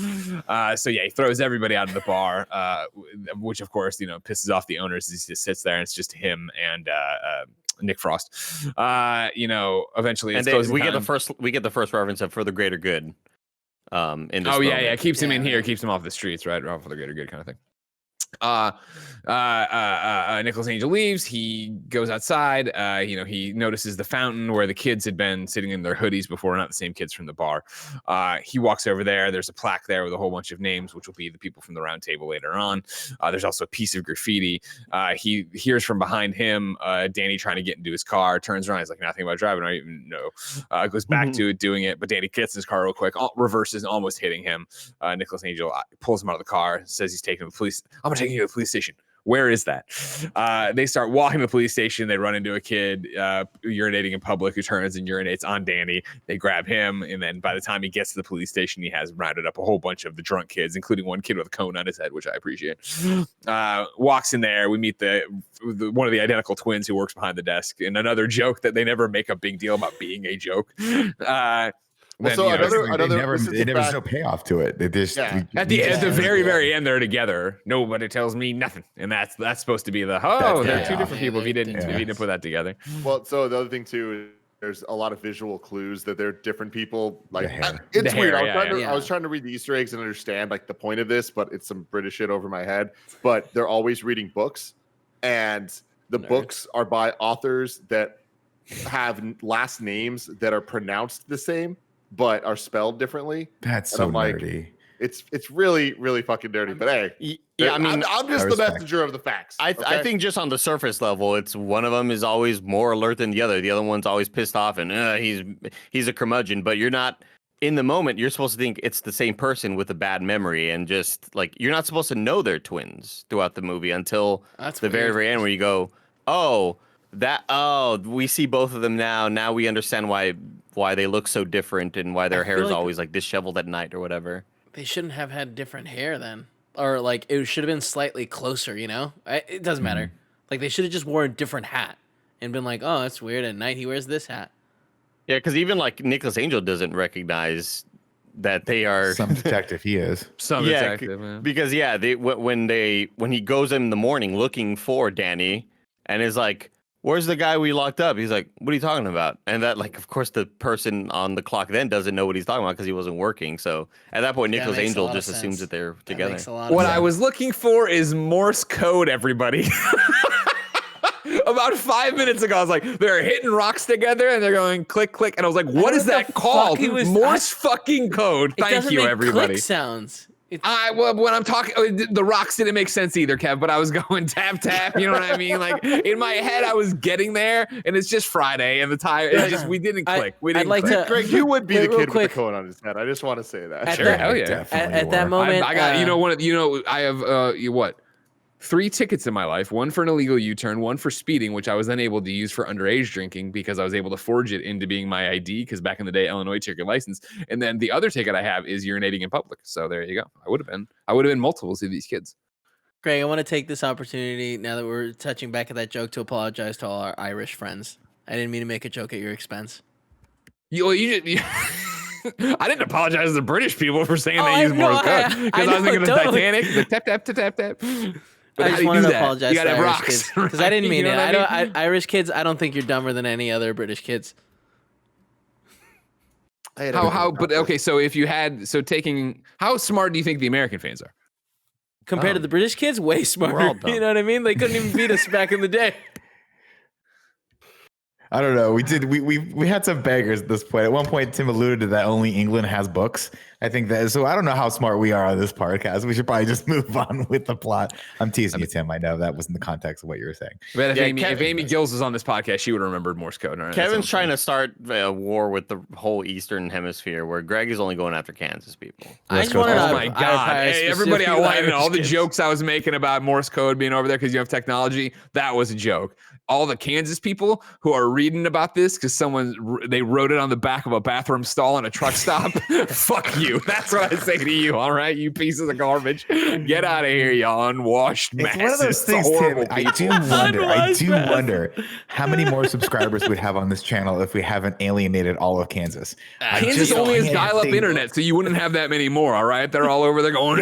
Speaker 2: So yeah, he throws everybody out of the bar, which of course, pisses off the owners as he just sits there, and it's just him and Nick Frost. Eventually,
Speaker 5: and we get the first reference of for the greater good. In this moment.
Speaker 2: Keeps him in here, keeps him off the streets, right? For the greater good kind of thing. Nicholas Angel leaves. He goes outside. He notices the fountain where the kids had been sitting in their hoodies before, not the same kids from the bar. He walks over there. There's a plaque there with a whole bunch of names, which will be the people from the round table later on. There's also a piece of graffiti. He hears from behind him Danny trying to get into his car, turns around. He's like, nothing about driving. I don't even know. Goes back to it, doing it. But Danny gets in his car real quick, reverses, almost hitting him. Nicholas Angel pulls him out of the car, says he's taking the police. I'm going to take you to the police station. Where is that? They start walking to the police station. They run into a kid urinating in public who turns and urinates on Danny. They grab him, and then by the time he gets to the police station, he has rounded up a whole bunch of the drunk kids, including one kid with a cone on his head, which I appreciate. Walks in there. We meet one of the identical twins who works behind the desk, and another joke that they never make a big deal about being a joke.
Speaker 3: There's no payoff to it. They just
Speaker 2: at the very, very end, they're together. Nobody tells me nothing, and that's supposed to be they're two different people. If you didn't put that together.
Speaker 1: Well, so the other thing too, there's a lot of visual clues that they're different people. Like it's
Speaker 2: The
Speaker 1: weird.
Speaker 2: hair,
Speaker 1: I was trying to read the Easter eggs and understand like the point of this, but it's some British shit over my head. But they're always reading books, and the books are by authors that have last names that are pronounced the same but are spelled differently.
Speaker 3: That's so nerdy.
Speaker 1: It's really, really fucking dirty. But hey,
Speaker 5: yeah, I mean,
Speaker 1: I'm just the messenger of the facts.
Speaker 5: I think just on the surface level, it's one of them is always more alert than the other. The other one's always pissed off and he's a curmudgeon. But you're not in the moment. You're supposed to think it's the same person with a bad memory, and just like you're not supposed to know they're twins throughout the movie until very, very end, where you go, we see both of them now. Now we understand why they look so different and why their hair is always like disheveled at night or whatever.
Speaker 4: They shouldn't have had different hair then, or like it should have been slightly closer. It doesn't matter. Like they should have just worn a different hat and been like, oh, that's weird. At night he wears this hat.
Speaker 5: Yeah, because even like Nicholas Angel doesn't recognize that they are
Speaker 3: some detective. He is
Speaker 2: detective,
Speaker 5: because when he goes in the morning looking for Danny and is like, where's the guy we locked up? He's like, what are you talking about? And that, like, of course, the person on the clock then doesn't know what he's talking about because he wasn't working. So at that point, Nicholas Angel just assumes that they're together.
Speaker 2: What I was looking for is Morse code, everybody. About 5 minutes ago, I was like, they're hitting rocks together and they're going click, click. And I was like, what is that called? Morse fucking code. Thank you, everybody.
Speaker 4: Click sounds.
Speaker 2: When I'm talking, the rocks didn't make sense either, Kev, but I was going tap, tap. You know what I mean? Like in my head, I was getting there, and it's just Friday, and the tire, we didn't click. We didn't click.
Speaker 1: Greg, you would be the kid with the cone on his head. I just want to say that.
Speaker 2: Sure, hell yeah.
Speaker 4: At that moment,
Speaker 2: I got, I have, 3 tickets in my life, one for an illegal U-turn, one for speeding, which I was then able to use for underage drinking because I was able to forge it into being my ID because back in the day, Illinois took your license. And then the other ticket I have is urinating in public. So there you go. I would have been multiples of these kids.
Speaker 4: Greg, I want to take this opportunity now that we're touching back at that joke to apologize to all our Irish friends. I didn't mean to make a joke at your expense.
Speaker 2: I didn't apologize to the British people for saying they use Morse code because I was thinking of the Titanic, the tap, tap, tap, tap, tap. But
Speaker 4: I just wanted to apologize to Irish kids because I didn't mean it. Irish kids, I don't think you're dumber than any other British kids.
Speaker 2: So if you had, how smart do you think the American fans are?
Speaker 4: Compared to the British kids, way smarter. You know what I mean? They couldn't even beat us back in the day.
Speaker 3: I don't know. We had some beggars at this point. At one point, Tim alluded to that only England has books. I think that so. I don't know how smart we are on this podcast. We should probably just move on with the plot. I'm teasing you, Tim. I know that was in the context of what you were saying.
Speaker 2: But if Amy Gills was on this podcast, she would have remembered Morse code. Right?
Speaker 5: Kevin's trying to start a war with the whole Eastern Hemisphere, where Greg is only going after Kansas people.
Speaker 2: Oh my God! Hey, everybody outlined all the jokes I was making about Morse code being over there because you have technology. That was a joke. All the Kansas people who are reading about this because they wrote it on the back of a bathroom stall in a truck stop. Fuck you. That's what I say to you. All right, you pieces of garbage. Get out of here, you unwashed masses.
Speaker 3: It's one of those things, Tim. I do wonder how many more subscribers we'd have on this channel if we haven't alienated all of Kansas.
Speaker 2: Kansas only has dial-up internet, so you wouldn't have that many more. All right, they're all over there going.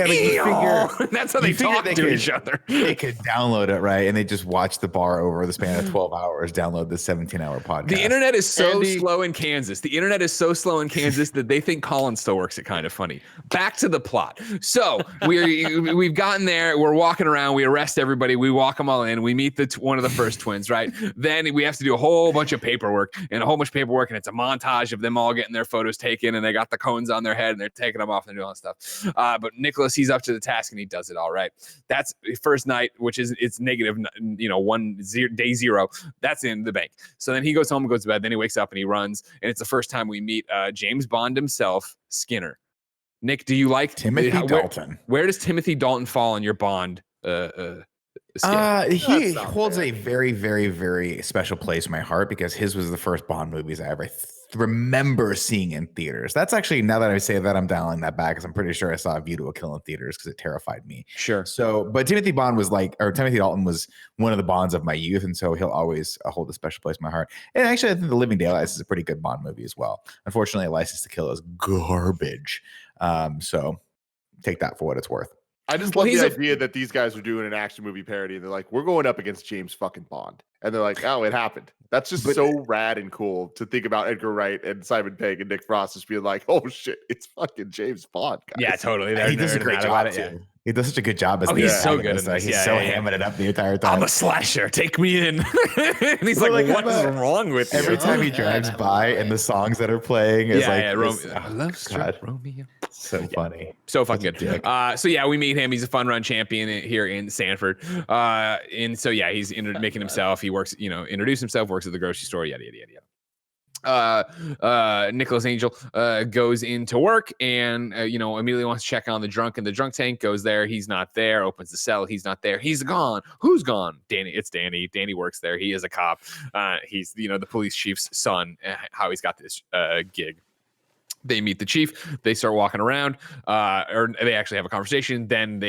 Speaker 2: That's how they talk to each other.
Speaker 3: They could download it, right, and they just watch the bar over the span of 12 hours. Download the 17-hour podcast.
Speaker 2: The internet is so slow in Kansas. The internet is so slow in Kansas that they think Colin still works it. Kind of funny. Back to the plot. So we've gotten there. We're walking around. We arrest everybody. We walk them all in. We meet one of the first twins, right? Then we have to do a whole bunch of paperwork, and it's a montage of them all getting their photos taken, and they got the cones on their head, and they're taking them off and doing all that stuff. But Nicholas, he's up to the task, and he does it all right. That's first night, which is it's negative, day 0. That's in the bank. So then he goes home and goes to bed. Then he wakes up and he runs, and it's the first time we meet James Bond himself, Skinner. Nick, do you like
Speaker 3: Timothy Dalton?
Speaker 2: Where does Timothy Dalton fall in your Bond?
Speaker 3: He holds a very, very, very special place in my heart because his was the first Bond movies I ever remember seeing in theaters. That's actually, now that I say that, I'm dialing that back because I'm pretty sure I saw View to a Kill in theaters because it terrified me.
Speaker 2: Sure.
Speaker 3: So, but Timothy Dalton was one of the Bonds of my youth, and so he'll always hold a special place in my heart. And actually, I think The Living Daylights is a pretty good Bond movie as well. Unfortunately, License to Kill is garbage. So take that for what it's worth.
Speaker 1: I just love the idea that these guys are doing an action movie parody. And they're like, we're going up against James fucking Bond. And they're like, oh, it happened. That's just so rad and cool to think about Edgar Wright and Simon Pegg and Nick Frost just being like, oh shit, it's fucking James Bond, guys.
Speaker 2: Yeah, totally.
Speaker 3: He does a great job too. He does such a good job as
Speaker 2: he's so good. He's
Speaker 3: hamming it up the entire time.
Speaker 2: I'm a slasher. Take me in. And he's like, what is wrong with you?
Speaker 3: Every time he drives by and the songs that are playing is
Speaker 2: I love Romeo.
Speaker 3: So funny.
Speaker 2: So fucking good. So yeah, we meet him. He's a fun run champion here in Sanford. And so yeah, he's making himself. He works, introduce himself, works at the grocery store, yada, yada, yada, yada. Nicholas Angel goes into work and immediately wants to check on the drunk in the drunk tank. Goes there, he's not there. Opens the cell, he's not there. He's gone. Who's gone? Danny. It's Danny. Danny works there. He is a cop. He's the police chief's son. How he's got this gig. They meet the chief. They start walking around, or they actually have a conversation. Then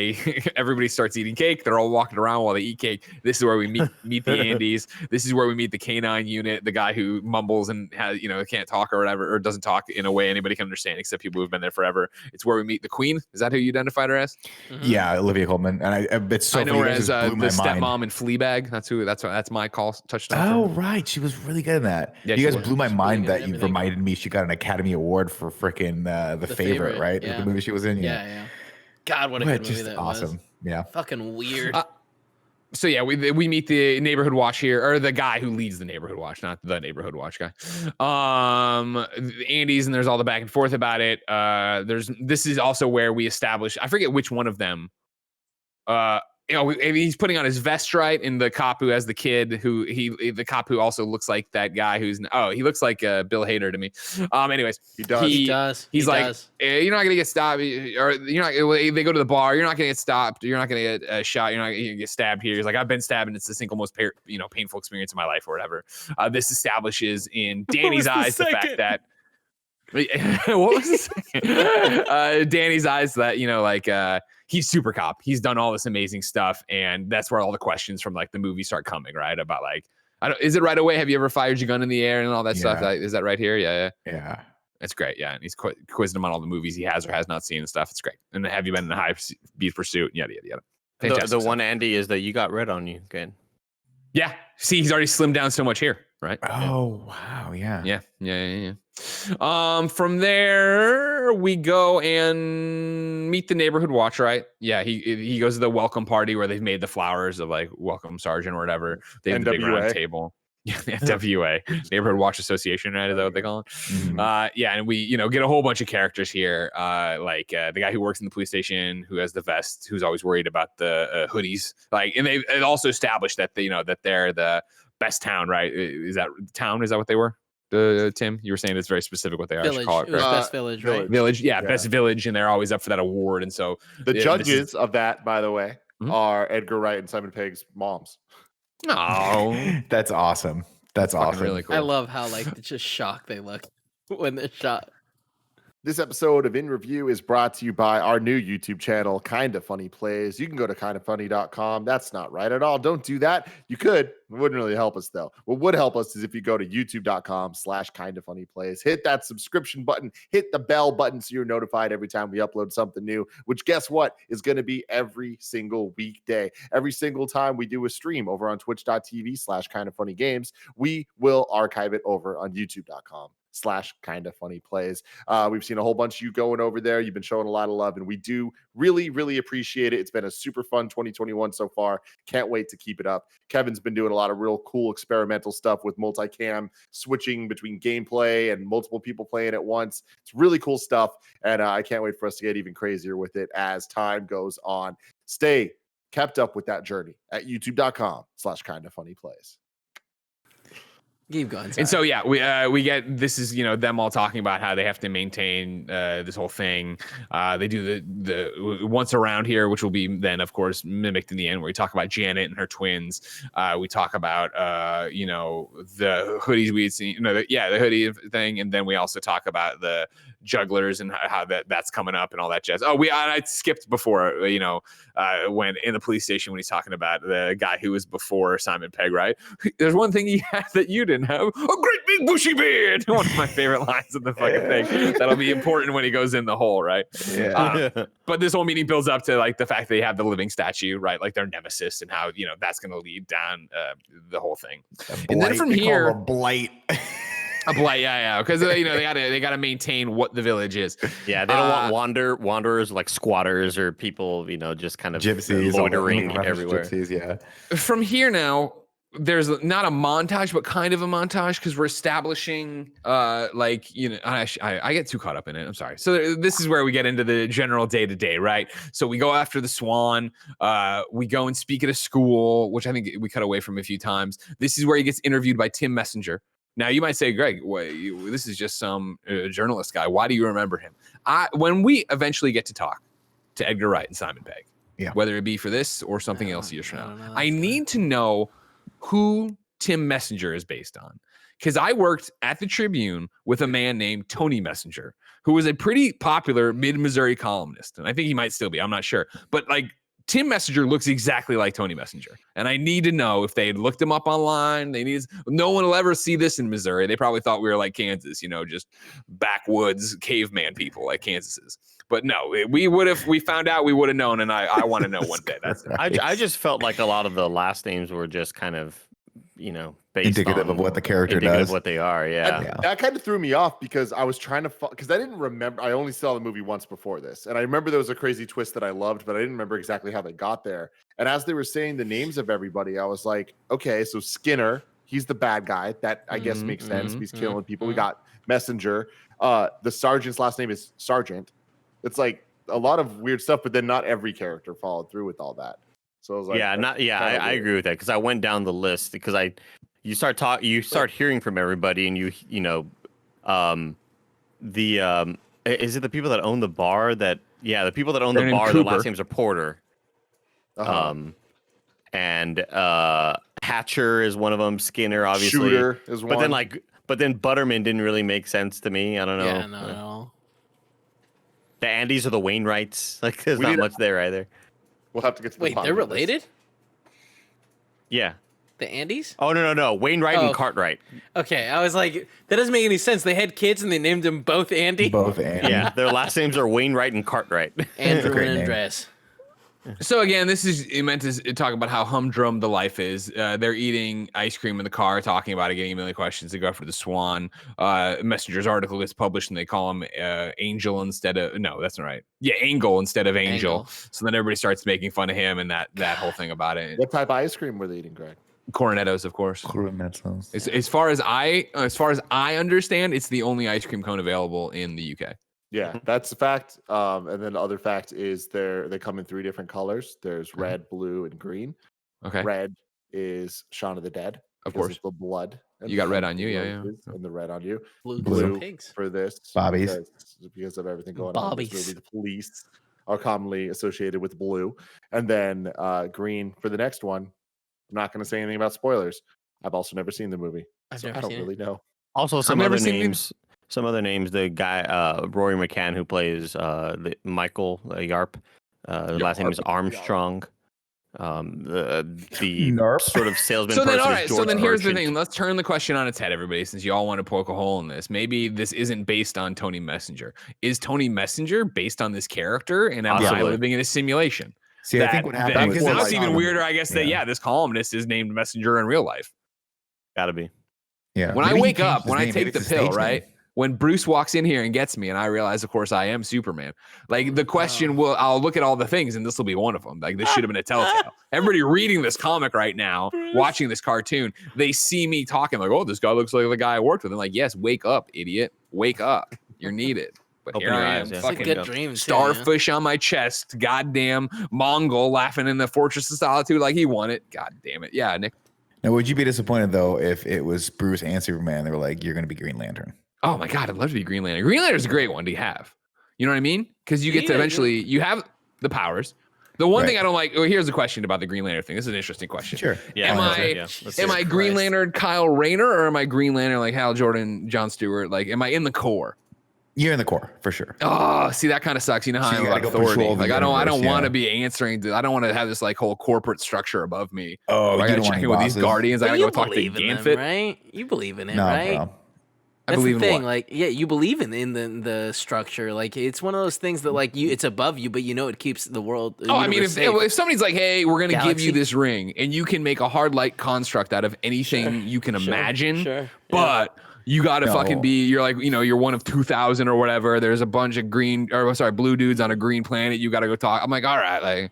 Speaker 2: everybody starts eating cake. They're all walking around while they eat cake. This is where we meet the Andes. This is where we meet the K9 unit, the guy who mumbles and has, can't talk or whatever, or doesn't talk in a way anybody can understand except people who've been there forever. It's where we meet the Queen. Is that who you identified her as?
Speaker 3: Mm-hmm. Yeah, Olivia Colman. And it's so
Speaker 2: I know her as the stepmom in Fleabag. That's my call touchdown.
Speaker 3: Oh, right. She was really good in that. Yeah, you guys blew my mind that you reminded me she got an Academy Award for freaking the favorite, right?
Speaker 4: Yeah.
Speaker 3: The movie she was in.
Speaker 4: Yeah. God, what a good movie that
Speaker 3: awesome.
Speaker 4: was.
Speaker 3: Yeah.
Speaker 4: Fucking weird.
Speaker 2: So yeah, we meet the neighborhood watch here, or the guy who leads the neighborhood watch, not the neighborhood watch guy. Andy's, and there's all the back and forth about it. This is also where we establish, I forget which one of them. He's putting on his vest, right? And the cop who has the kid, the cop who also looks like that guy he looks like Bill Hader to me. Anyways,
Speaker 4: he does.
Speaker 2: He's like, you're not gonna get stopped, or you're not. They go to the bar. You're not gonna get stopped. You're not gonna get shot. You're not gonna get stabbed here. He's like, I've been stabbed, and it's the single most painful experience of my life, or whatever. This establishes in Danny's eyes the fact that. What was the second? Danny's eyes that he's super cop. He's done all this amazing stuff, and that's where all the questions from like the movie start coming, right? About like, is it right away? Have you ever fired your gun in the air and all that stuff? Is that right here? Yeah. That's great. Yeah, and he's quizzing him on all the movies he has or has not seen and stuff. It's great. And have you been in a high speed pursuit? Yada yada yada.
Speaker 5: The one Andy is that you got red on you. Good.
Speaker 2: Yeah. See, he's already slimmed down so much here, right?
Speaker 3: Oh wow, yeah.
Speaker 2: From there we go and meet the neighborhood watch, right? Yeah, he goes to the welcome party where they've made the flowers of like welcome sergeant or whatever. They have the big round table. Yeah, the NWA, Neighborhood Watch Association, right? Is that what they call it? Mm-hmm. And we, get a whole bunch of characters here, like the guy who works in the police station, who has the vest, who's always worried about the hoodies. Like, and they also established that that they're the best town, right? Is that town? Is that what they were? Tim, you were saying it's very specific what they are.
Speaker 4: Village. Call it, right? It was best village, right?
Speaker 2: Village, best village, and they're always up for that award. And so
Speaker 1: the judges of that, by the way, are Edgar Wright and Simon Pegg's moms.
Speaker 2: Oh,
Speaker 3: that's awesome. That's awesome.
Speaker 2: Really cool.
Speaker 4: I love how just shocked they look when they're shot.
Speaker 1: This episode of In Review is brought to you by our new YouTube channel, Kinda Funny Plays. You can go to kindafunny.com. That's not right at all. Don't do that. You could. It wouldn't really help us, though. What would help us is if you go to youtube.com/kindafunnyplays. Hit that subscription button. Hit the bell button so you're notified every time we upload something new, which guess what? Is going to be every single weekday. Every single time we do a stream over on twitch.tv/kindafunnygames, we will archive it over on youtube.com/kindafunnyplays. We've seen a whole bunch of you going over there. You've been showing a lot of love, and we do really, really appreciate it. It's been a super fun 2021 so far. Can't wait to keep it up. Kevin's been doing a lot of real cool experimental stuff with multicam, switching between gameplay and multiple people playing at once. It's really cool stuff, and I can't wait for us to get even crazier with it as time goes on. Stay kept up with that journey at youtube.com/kindafunnyplays.
Speaker 4: Keep going.
Speaker 2: And so we get this is them all talking about how they have to maintain this whole thing. They do the once around here, which will be then of course mimicked in the end, where we talk about Janet and her twins. We talk about the hoodies we had seen, the hoodie thing, and then we also talk about the jugglers and how that's coming up and all that jazz. I skipped before when in the police station when he's talking about the guy who was before Simon Pegg, right? There's one thing he had that you didn't have: a great big bushy beard. One of my favorite lines of the fucking thing. That'll be important when he goes in the hole, right?
Speaker 3: Yeah.
Speaker 2: But this whole meeting builds up to like the fact that they have the living statue, right? Like their nemesis, and how that's going to lead down the whole thing. And then from here,
Speaker 3: a blight.
Speaker 2: A blight, yeah, because they gotta maintain what the village is.
Speaker 5: Yeah, they don't want wanderers like squatters or people, just kind of
Speaker 3: gypsies
Speaker 5: loitering everywhere.
Speaker 3: Gypsies, yeah.
Speaker 2: From here now, there's not a montage, but kind of a montage because we're establishing, I get too caught up in it. I'm sorry. So this is where we get into the general day-to-day, right? So we go after the Swan. We go and speak at a school, which I think we cut away from a few times. This is where he gets interviewed by Tim Messenger. Now, you might say, Greg, this is just some journalist guy. Why do you remember him? When we eventually get to talk to Edgar Wright and Simon Pegg, whether it be for this or something else years from now, I need to know who Tim Messenger is based on. Because I worked at the Tribune with a man named Tony Messenger, who was a pretty popular mid-Missouri columnist. And I think he might still be. I'm not sure. But Tim Messenger looks exactly like Tony Messenger. And I need to know if they had looked him up online. No one will ever see this in Missouri. They probably thought we were like Kansas, just backwoods caveman people like Kansas is. But no, we found out, we would have known. And I want to know one day. That's it.
Speaker 5: I just felt like a lot of the last names were just kind of, based
Speaker 3: indicative of what the character
Speaker 5: indicative
Speaker 3: does.
Speaker 5: Of what they are, yeah.
Speaker 1: That kind of threw me off because I was trying to, because I didn't remember. I only saw the movie once before this, and I remember there was a crazy twist that I loved, but I didn't remember exactly how they got there. And as they were saying the names of everybody, I was like, okay, so Skinner, he's the bad guy. That I guess makes sense. He's killing people. We got Messenger. The sergeant's last name is Sergeant. It's like a lot of weird stuff, but then not every character followed through with all that. So I was like,
Speaker 5: I agree with that because I went down the list because you start hearing from everybody, and is it the people that own the bar the people that own the bar, their last names are Porter. And Hatcher is one of them. Skinner, obviously.
Speaker 1: Shooter is one.
Speaker 5: But then Butterman didn't really make sense to me. I don't know.
Speaker 4: Yeah, no.
Speaker 5: The Andys are the Wainwrights. Like, there's not much there either.
Speaker 1: We'll have to get to the
Speaker 4: Wait, they're related?
Speaker 5: Yeah.
Speaker 4: The Andys?
Speaker 5: Oh, no. Wainwright and Cartwright.
Speaker 4: Okay, I was like, that doesn't make any sense. They had kids and they named them both Andy?
Speaker 3: Both Andy.
Speaker 5: Yeah, their last names are Wainwright and Cartwright.
Speaker 4: Andrew and Andres.
Speaker 2: So again, this is meant to talk about how humdrum the life is. They're eating ice cream in the car, talking about it, getting a million questions. They go after the Swan. Messenger's article gets published, and they call him Angel instead of that's not right. Yeah, Angle instead of Angel. So then everybody starts making fun of him and that whole thing about it.
Speaker 1: What type of ice cream were they eating, Greg?
Speaker 2: Coronettos, of course.
Speaker 3: Coronettos.
Speaker 2: As far as I understand, it's the only ice cream cone available in the UK.
Speaker 1: Yeah, that's a fact. And then the other fact is they come in 3 different colors. There's red, blue, and green.
Speaker 2: Okay.
Speaker 1: Red is Shaun of the Dead.
Speaker 2: Of course.
Speaker 1: The blood.
Speaker 2: You got red on you, yeah.
Speaker 1: And the red on you.
Speaker 4: Blue pigs.
Speaker 1: For this.
Speaker 3: Bobbies.
Speaker 1: Because of everything going on. This movie, the police are commonly associated with blue. And then green for the next one. I'm not going to say anything about spoilers. I've also never seen the movie. I don't really know.
Speaker 5: Also, some other names. Some other names, the guy, Rory McCann, who plays Michael Yarp. The last name is Armstrong. The sort of salesman
Speaker 2: so then,
Speaker 5: person.
Speaker 2: all right. So then here's the thing. Let's turn the question on its head, everybody, since you all want to poke a hole in this. Maybe this isn't based on Tony Messenger. Is Tony Messenger based on this character? And am I living in a simulation?
Speaker 3: See, I think what happened
Speaker 2: because now it's even weirder, I guess, that this columnist is named Messenger in real life.
Speaker 5: Gotta be.
Speaker 3: Yeah.
Speaker 2: When I wake up, when I take the pill, right? When Bruce walks in here and gets me, and I realize, of course, I am Superman. Like the question I'll look at all the things, and this will be one of them. Like this should have been a telltale. Everybody reading this comic right now, watching this cartoon, they see me talking like, "Oh, this guy looks like the guy I worked with." I'm like, "Yes, wake up, idiot, wake up. You're needed." But
Speaker 5: Open
Speaker 2: here
Speaker 5: your
Speaker 2: I am,
Speaker 5: eyes, yeah.
Speaker 2: fucking
Speaker 4: good dream,
Speaker 2: starfish on my chest, goddamn Mongol laughing in the Fortress of Solitude like he won it. God damn it, yeah, Nick.
Speaker 3: Now, would you be disappointed though if it was Bruce and Superman? They were like, "You're going to be Green Lantern."
Speaker 2: Oh my God, I'd love to be Green Lantern. Green Lantern's a great one to have. You know what I mean? Because you get to eventually, you have the powers. The one thing I don't like, here's a question about the Green Lantern thing. This is an interesting question.
Speaker 3: Sure.
Speaker 5: Yeah.
Speaker 2: Am I Green Lantern Kyle Rayner, or am I Green Lantern like Hal Jordan, John Stewart? Like, am I in the core?
Speaker 3: You're in the core for sure.
Speaker 2: Oh, see, that kind of sucks. You know how I am about authority. Like, I don't want to be answering to, I don't want to have this like whole corporate structure above me.
Speaker 3: Oh,
Speaker 2: I gotta check in with these Guardians. I gotta go talk to Ganfit.
Speaker 4: Right? You believe in it, right?
Speaker 3: Bro.
Speaker 4: That's
Speaker 2: I believe
Speaker 4: the thing.
Speaker 2: in what?
Speaker 4: Like, yeah, you believe in the structure. Like, it's one of those things that like it's above you, but you know it keeps the world.
Speaker 2: Oh, I mean, if somebody's like, "Hey, we're gonna give you this ring," and you can make a hard light construct out of anything you can imagine, but you got to fucking be. You're like, you're one of 2,000 or whatever. There's a bunch of blue dudes on a green planet. You got to go talk. I'm like, all right, like,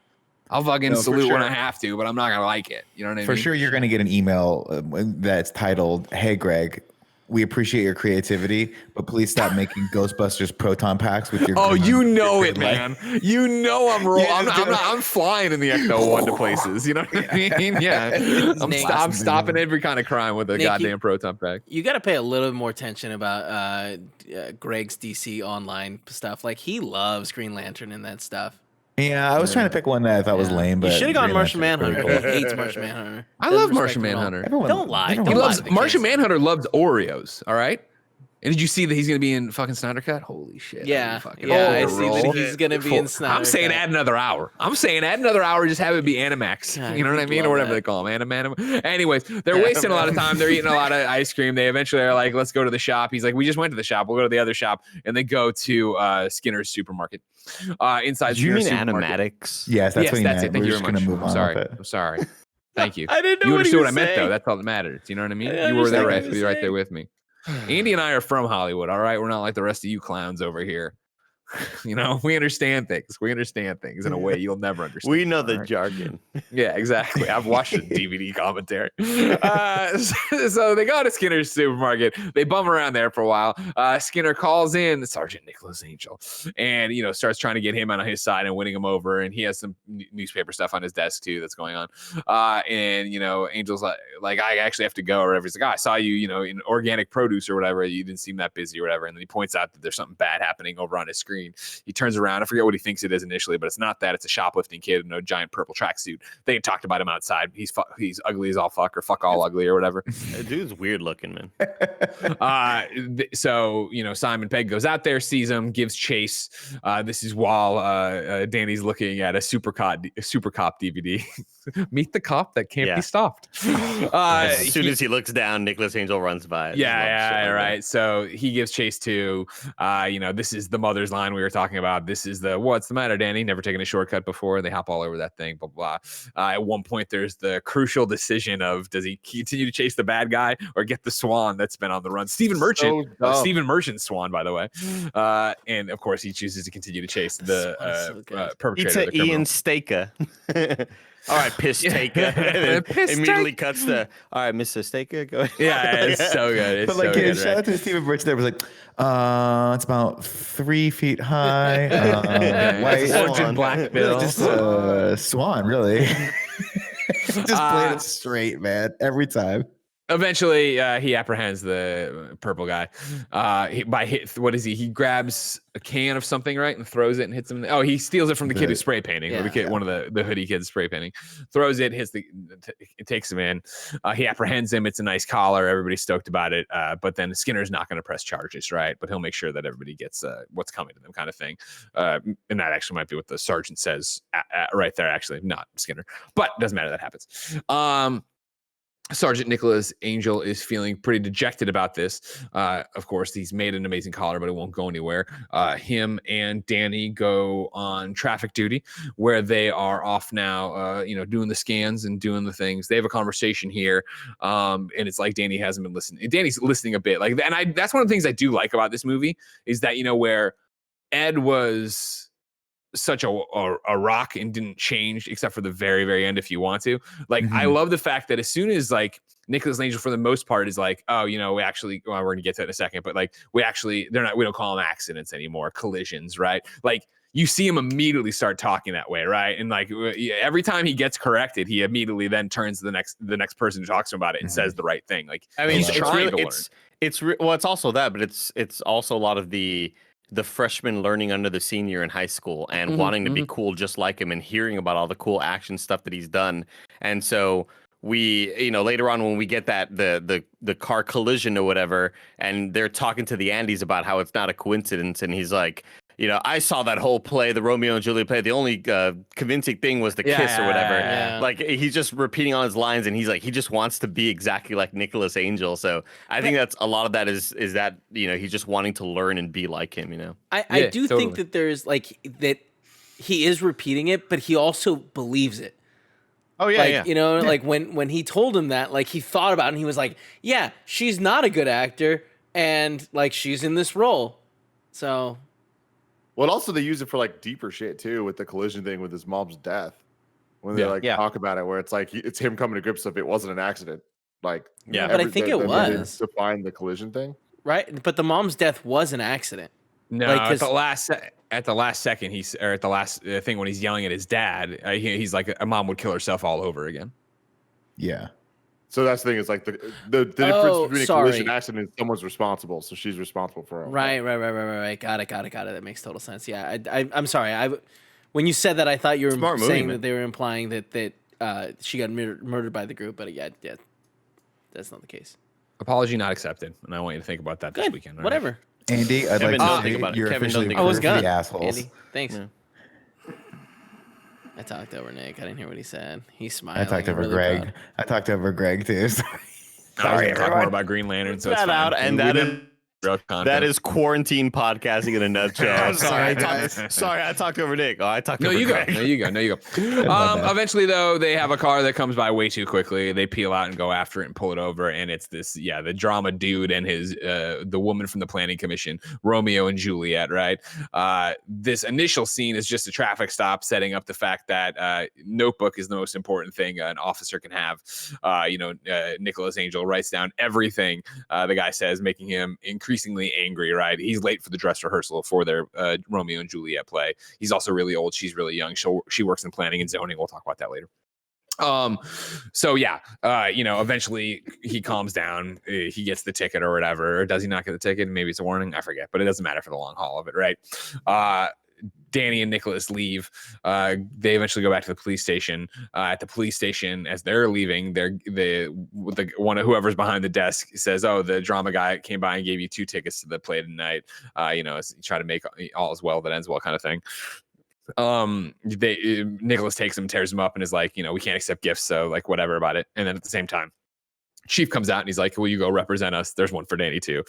Speaker 2: I'll fucking salute when I have to, but I'm not gonna like it. You know what I mean?
Speaker 3: For sure, you're gonna get an email that's titled, "Hey, Greg, we appreciate your creativity, but please stop making Ghostbusters proton packs with your."
Speaker 2: Oh, you know it, man. You know I'm rolling. I'm flying in the Ecto-1 to places. You know what I mean? Yeah. I'm stopping every kind of crime with a goddamn proton pack.
Speaker 4: You got to pay a little more attention about Greg's DC online stuff. Like, he loves Green Lantern and that stuff.
Speaker 3: Yeah, I was trying to pick one that I thought was lame, but
Speaker 4: you should have gone Martian Manhunter. He hates Martian Manhunter.
Speaker 2: I love Martian Manhunter.
Speaker 4: Don't lie.
Speaker 2: Martian Manhunter loves Oreos. All right. And did you see that he's gonna be in fucking Snyder Cut? Holy shit!
Speaker 4: Yeah, I see that he's gonna be in Snyder.
Speaker 2: I'm saying add another hour. Just have it be Animax.
Speaker 4: God,
Speaker 2: you know what I mean, or whatever they call them, Anim. Anyways, they're wasting a lot of time. They're eating a lot of ice cream. They eventually are like, "Let's go to the shop." He's like, "We just went to the shop. We'll go to the other shop." And they go to Skinner's supermarket. Inside.
Speaker 5: Do you mean
Speaker 2: supermarket.
Speaker 5: animatics?
Speaker 3: Yes, that's what he meant.
Speaker 2: It. Thank you very much.
Speaker 3: Move
Speaker 2: I'm sorry. Thank you.
Speaker 4: I didn't know
Speaker 2: you
Speaker 4: what
Speaker 2: understood
Speaker 4: he
Speaker 2: what I meant,
Speaker 4: saying.
Speaker 2: though. That's all that matters. You know what I mean?
Speaker 4: I
Speaker 2: You were there,
Speaker 4: understand
Speaker 2: right there with me. Andy and I are from Hollywood, all right? We're not like the rest of you clowns over here. You know, we understand things. We understand things in a way you'll never understand.
Speaker 5: We know the jargon.
Speaker 2: Yeah, exactly. I've watched the DVD commentary. So they go to Skinner's supermarket. They bum around there for a while. Skinner calls in Sergeant Nicholas Angel and, you know, starts trying to get him on his side and winning him over. And he has some newspaper stuff on his desk, too, that's going on. And, you know, Angel's like, I actually have to go or whatever. He's like, I saw you, you know, in organic produce or whatever. You didn't seem that busy or whatever. And then he points out that there's something bad happening over on his screen. He turns around. I forget what he thinks it is initially, but it's not that. It's a shoplifting kid in a giant purple tracksuit. They had talked about him outside. He's ugly as all fuck or fuck all ugly or whatever.
Speaker 5: That dude's weird looking, man.
Speaker 2: So, you know, Simon Pegg goes out there, sees him, gives chase. This is while Danny's looking at a Super Cop DVD. Meet the cop that can't be stopped.
Speaker 5: As soon as he looks down, Nicholas Angel runs by.
Speaker 2: Right. So he gives chase to, you know, this is the mother's line we were talking about. This is the what's the matter, Danny? Never taken a shortcut before. They hop all over that thing, blah, blah. At one point, there's the crucial decision of does he continue to chase the bad guy or get the swan that's been on the run? Stephen Merchant, Stephen Merchant's swan, by the way. And of course, he chooses to continue to chase the perpetrator.
Speaker 5: It's Ian Staker. All right, piss taker. Immediately cuts the. All right, Mr. Staker, go ahead.
Speaker 2: Yeah, it's so good. It's
Speaker 3: but like,
Speaker 2: so good,
Speaker 3: shout out to Stephen Merchant. There was like, it's about 3 feet high. White
Speaker 2: swan. Black bill.
Speaker 3: Just swan, really. Just played it straight, man, every time.
Speaker 2: Eventually, he apprehends the purple guy. What is he? He grabs a can of something, right, and throws it and hits him. Oh, he steals it from the kid who's spray painting. One of the hoodie kids spray painting. Throws it, it takes him in. He apprehends him. It's a nice collar. Everybody's stoked about it. But then Skinner's not going to press charges, right? But he'll make sure that everybody gets what's coming to them, kind of thing. And that actually might be what the sergeant says right there. Actually, not Skinner, but doesn't matter. That happens. Sergeant Nicholas Angel is feeling pretty dejected about this. Of course, he's made an amazing collar, but it won't go anywhere. Him and Danny go on traffic duty, where they are off now, doing the scans and doing the things. They have a conversation here, and it's like Danny hasn't been listening. Danny's listening a bit, that's one of the things I do like about this movie is that, you know, where Ed was such a rock and didn't change except for the very, very end if you want to. I love the fact that as soon as Nicholas Angel for the most part is like, oh, you know, we actually, well, we're gonna get to it in a second, but we don't call them accidents anymore, collisions, right? You see him immediately start talking that way, right? And every time he gets corrected, he immediately then turns to the next person who talks to him about it and says the right thing. He's trying to learn.
Speaker 5: It's also that, but it's also a lot of the freshman learning under the senior in high school and wanting to be cool just like him and hearing about all the cool action stuff that he's done. And so we, you know, later on when we get that the car collision or whatever, and they're talking to the Andys about how it's not a coincidence, and he's like, you know, I saw that whole play, the Romeo and Juliet play. The only convincing thing was the kiss or whatever. Yeah. He's just repeating all his lines, and he's like, he just wants to be exactly like Nicholas Angel. So I think that's a lot of that is that, you know, he's just wanting to learn and be like him. You know,
Speaker 4: I do think that there's that he is repeating it, but he also believes it.
Speaker 5: Oh yeah,
Speaker 4: you know, when he told him that, he thought about it and he was like, yeah, she's not a good actor, and she's in this role, so.
Speaker 1: Well, also they use it for deeper shit too, with the collision thing with his mom's death. When they talk about it, where it's him coming to grips with it wasn't an accident.
Speaker 4: But I think it was
Speaker 1: to find the collision thing,
Speaker 4: right? But the mom's death was an accident.
Speaker 2: No, at the last second, at the last thing when he's yelling at his dad, he's like, a mom would kill herself all over again.
Speaker 3: Yeah.
Speaker 1: So that's the thing. It's the difference between a collision accident is someone's responsible, so she's responsible for it.
Speaker 4: Right. Got it. That makes total sense. Yeah, I'm sorry. When you said that, I thought you were saying that they were implying that she got murdered by the group, but yeah, that's not the case.
Speaker 2: Apology not accepted, and I want you to think about that this weekend. Right?
Speaker 4: Whatever.
Speaker 3: Andy, I'd like to think about it. You're officially approved for the assholes.
Speaker 4: Andy, thanks. Yeah. I talked over Nick. I didn't hear what he said. He's smiling.
Speaker 3: I talked over Greg.
Speaker 4: Proud.
Speaker 3: I talked over Greg too.
Speaker 2: Sorry, talk more about Green Lantern. So it's
Speaker 5: that
Speaker 2: fine.
Speaker 5: Out and that in.
Speaker 2: real content.
Speaker 5: That is quarantine podcasting in a nutshell.
Speaker 3: Sorry, guys.
Speaker 5: Sorry, I talked over Nick. Oh, I talked over Greg.
Speaker 2: No, you go. Eventually, though, they have a car that comes by way too quickly. They peel out and go after it and pull it over. And it's the drama dude and his the woman from the planning commission, Romeo and Juliet, right? This initial scene is just a traffic stop, setting up the fact that notebook is the most important thing an officer can have. Nicholas Angel writes down everything the guy says, making him increasingly angry, right? He's late for the dress rehearsal for their Romeo and Juliet play. He's also really old. She's really young. She works in planning and zoning. We'll talk about that later. Eventually he calms down. He gets the ticket or whatever. Or does he not get the ticket? Maybe it's a warning. I forget, but it doesn't matter for the long haul of it, right? Danny and Nicholas leave. They eventually go back to the police station. At the police station, as they're leaving, whoever's behind the desk says, "Oh, the drama guy came by and gave you 2 tickets to the play tonight. Try to make all is well that ends well," kind of thing. Nicholas takes him, tears him up, and is like, we can't accept gifts, so like whatever about it. And then at the same time, Chief comes out and he's like, "Will you go represent us?" There's one for Danny too.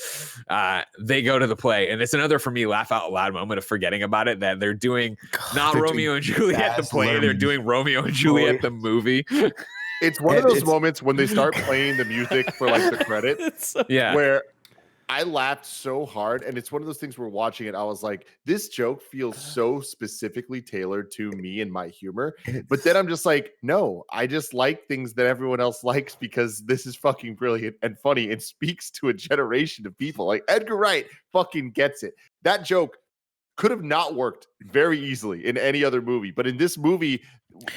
Speaker 2: They go to the play, and it's another, for me, laugh out loud moment of forgetting about it, that they're doing not Romeo and Juliet the play, they're doing Romeo and Juliet the movie.
Speaker 1: It's one of those moments when they start playing the music for like the credit, where I laughed so hard, and it's one of those things where watching it, I was like, this joke feels so specifically tailored to me and my humor. But then I'm just like, no, I just like things that everyone else likes because this is fucking brilliant and funny and speaks to a generation of people. Like Edgar Wright fucking gets it. That joke could have not worked very easily in any other movie. But in this movie,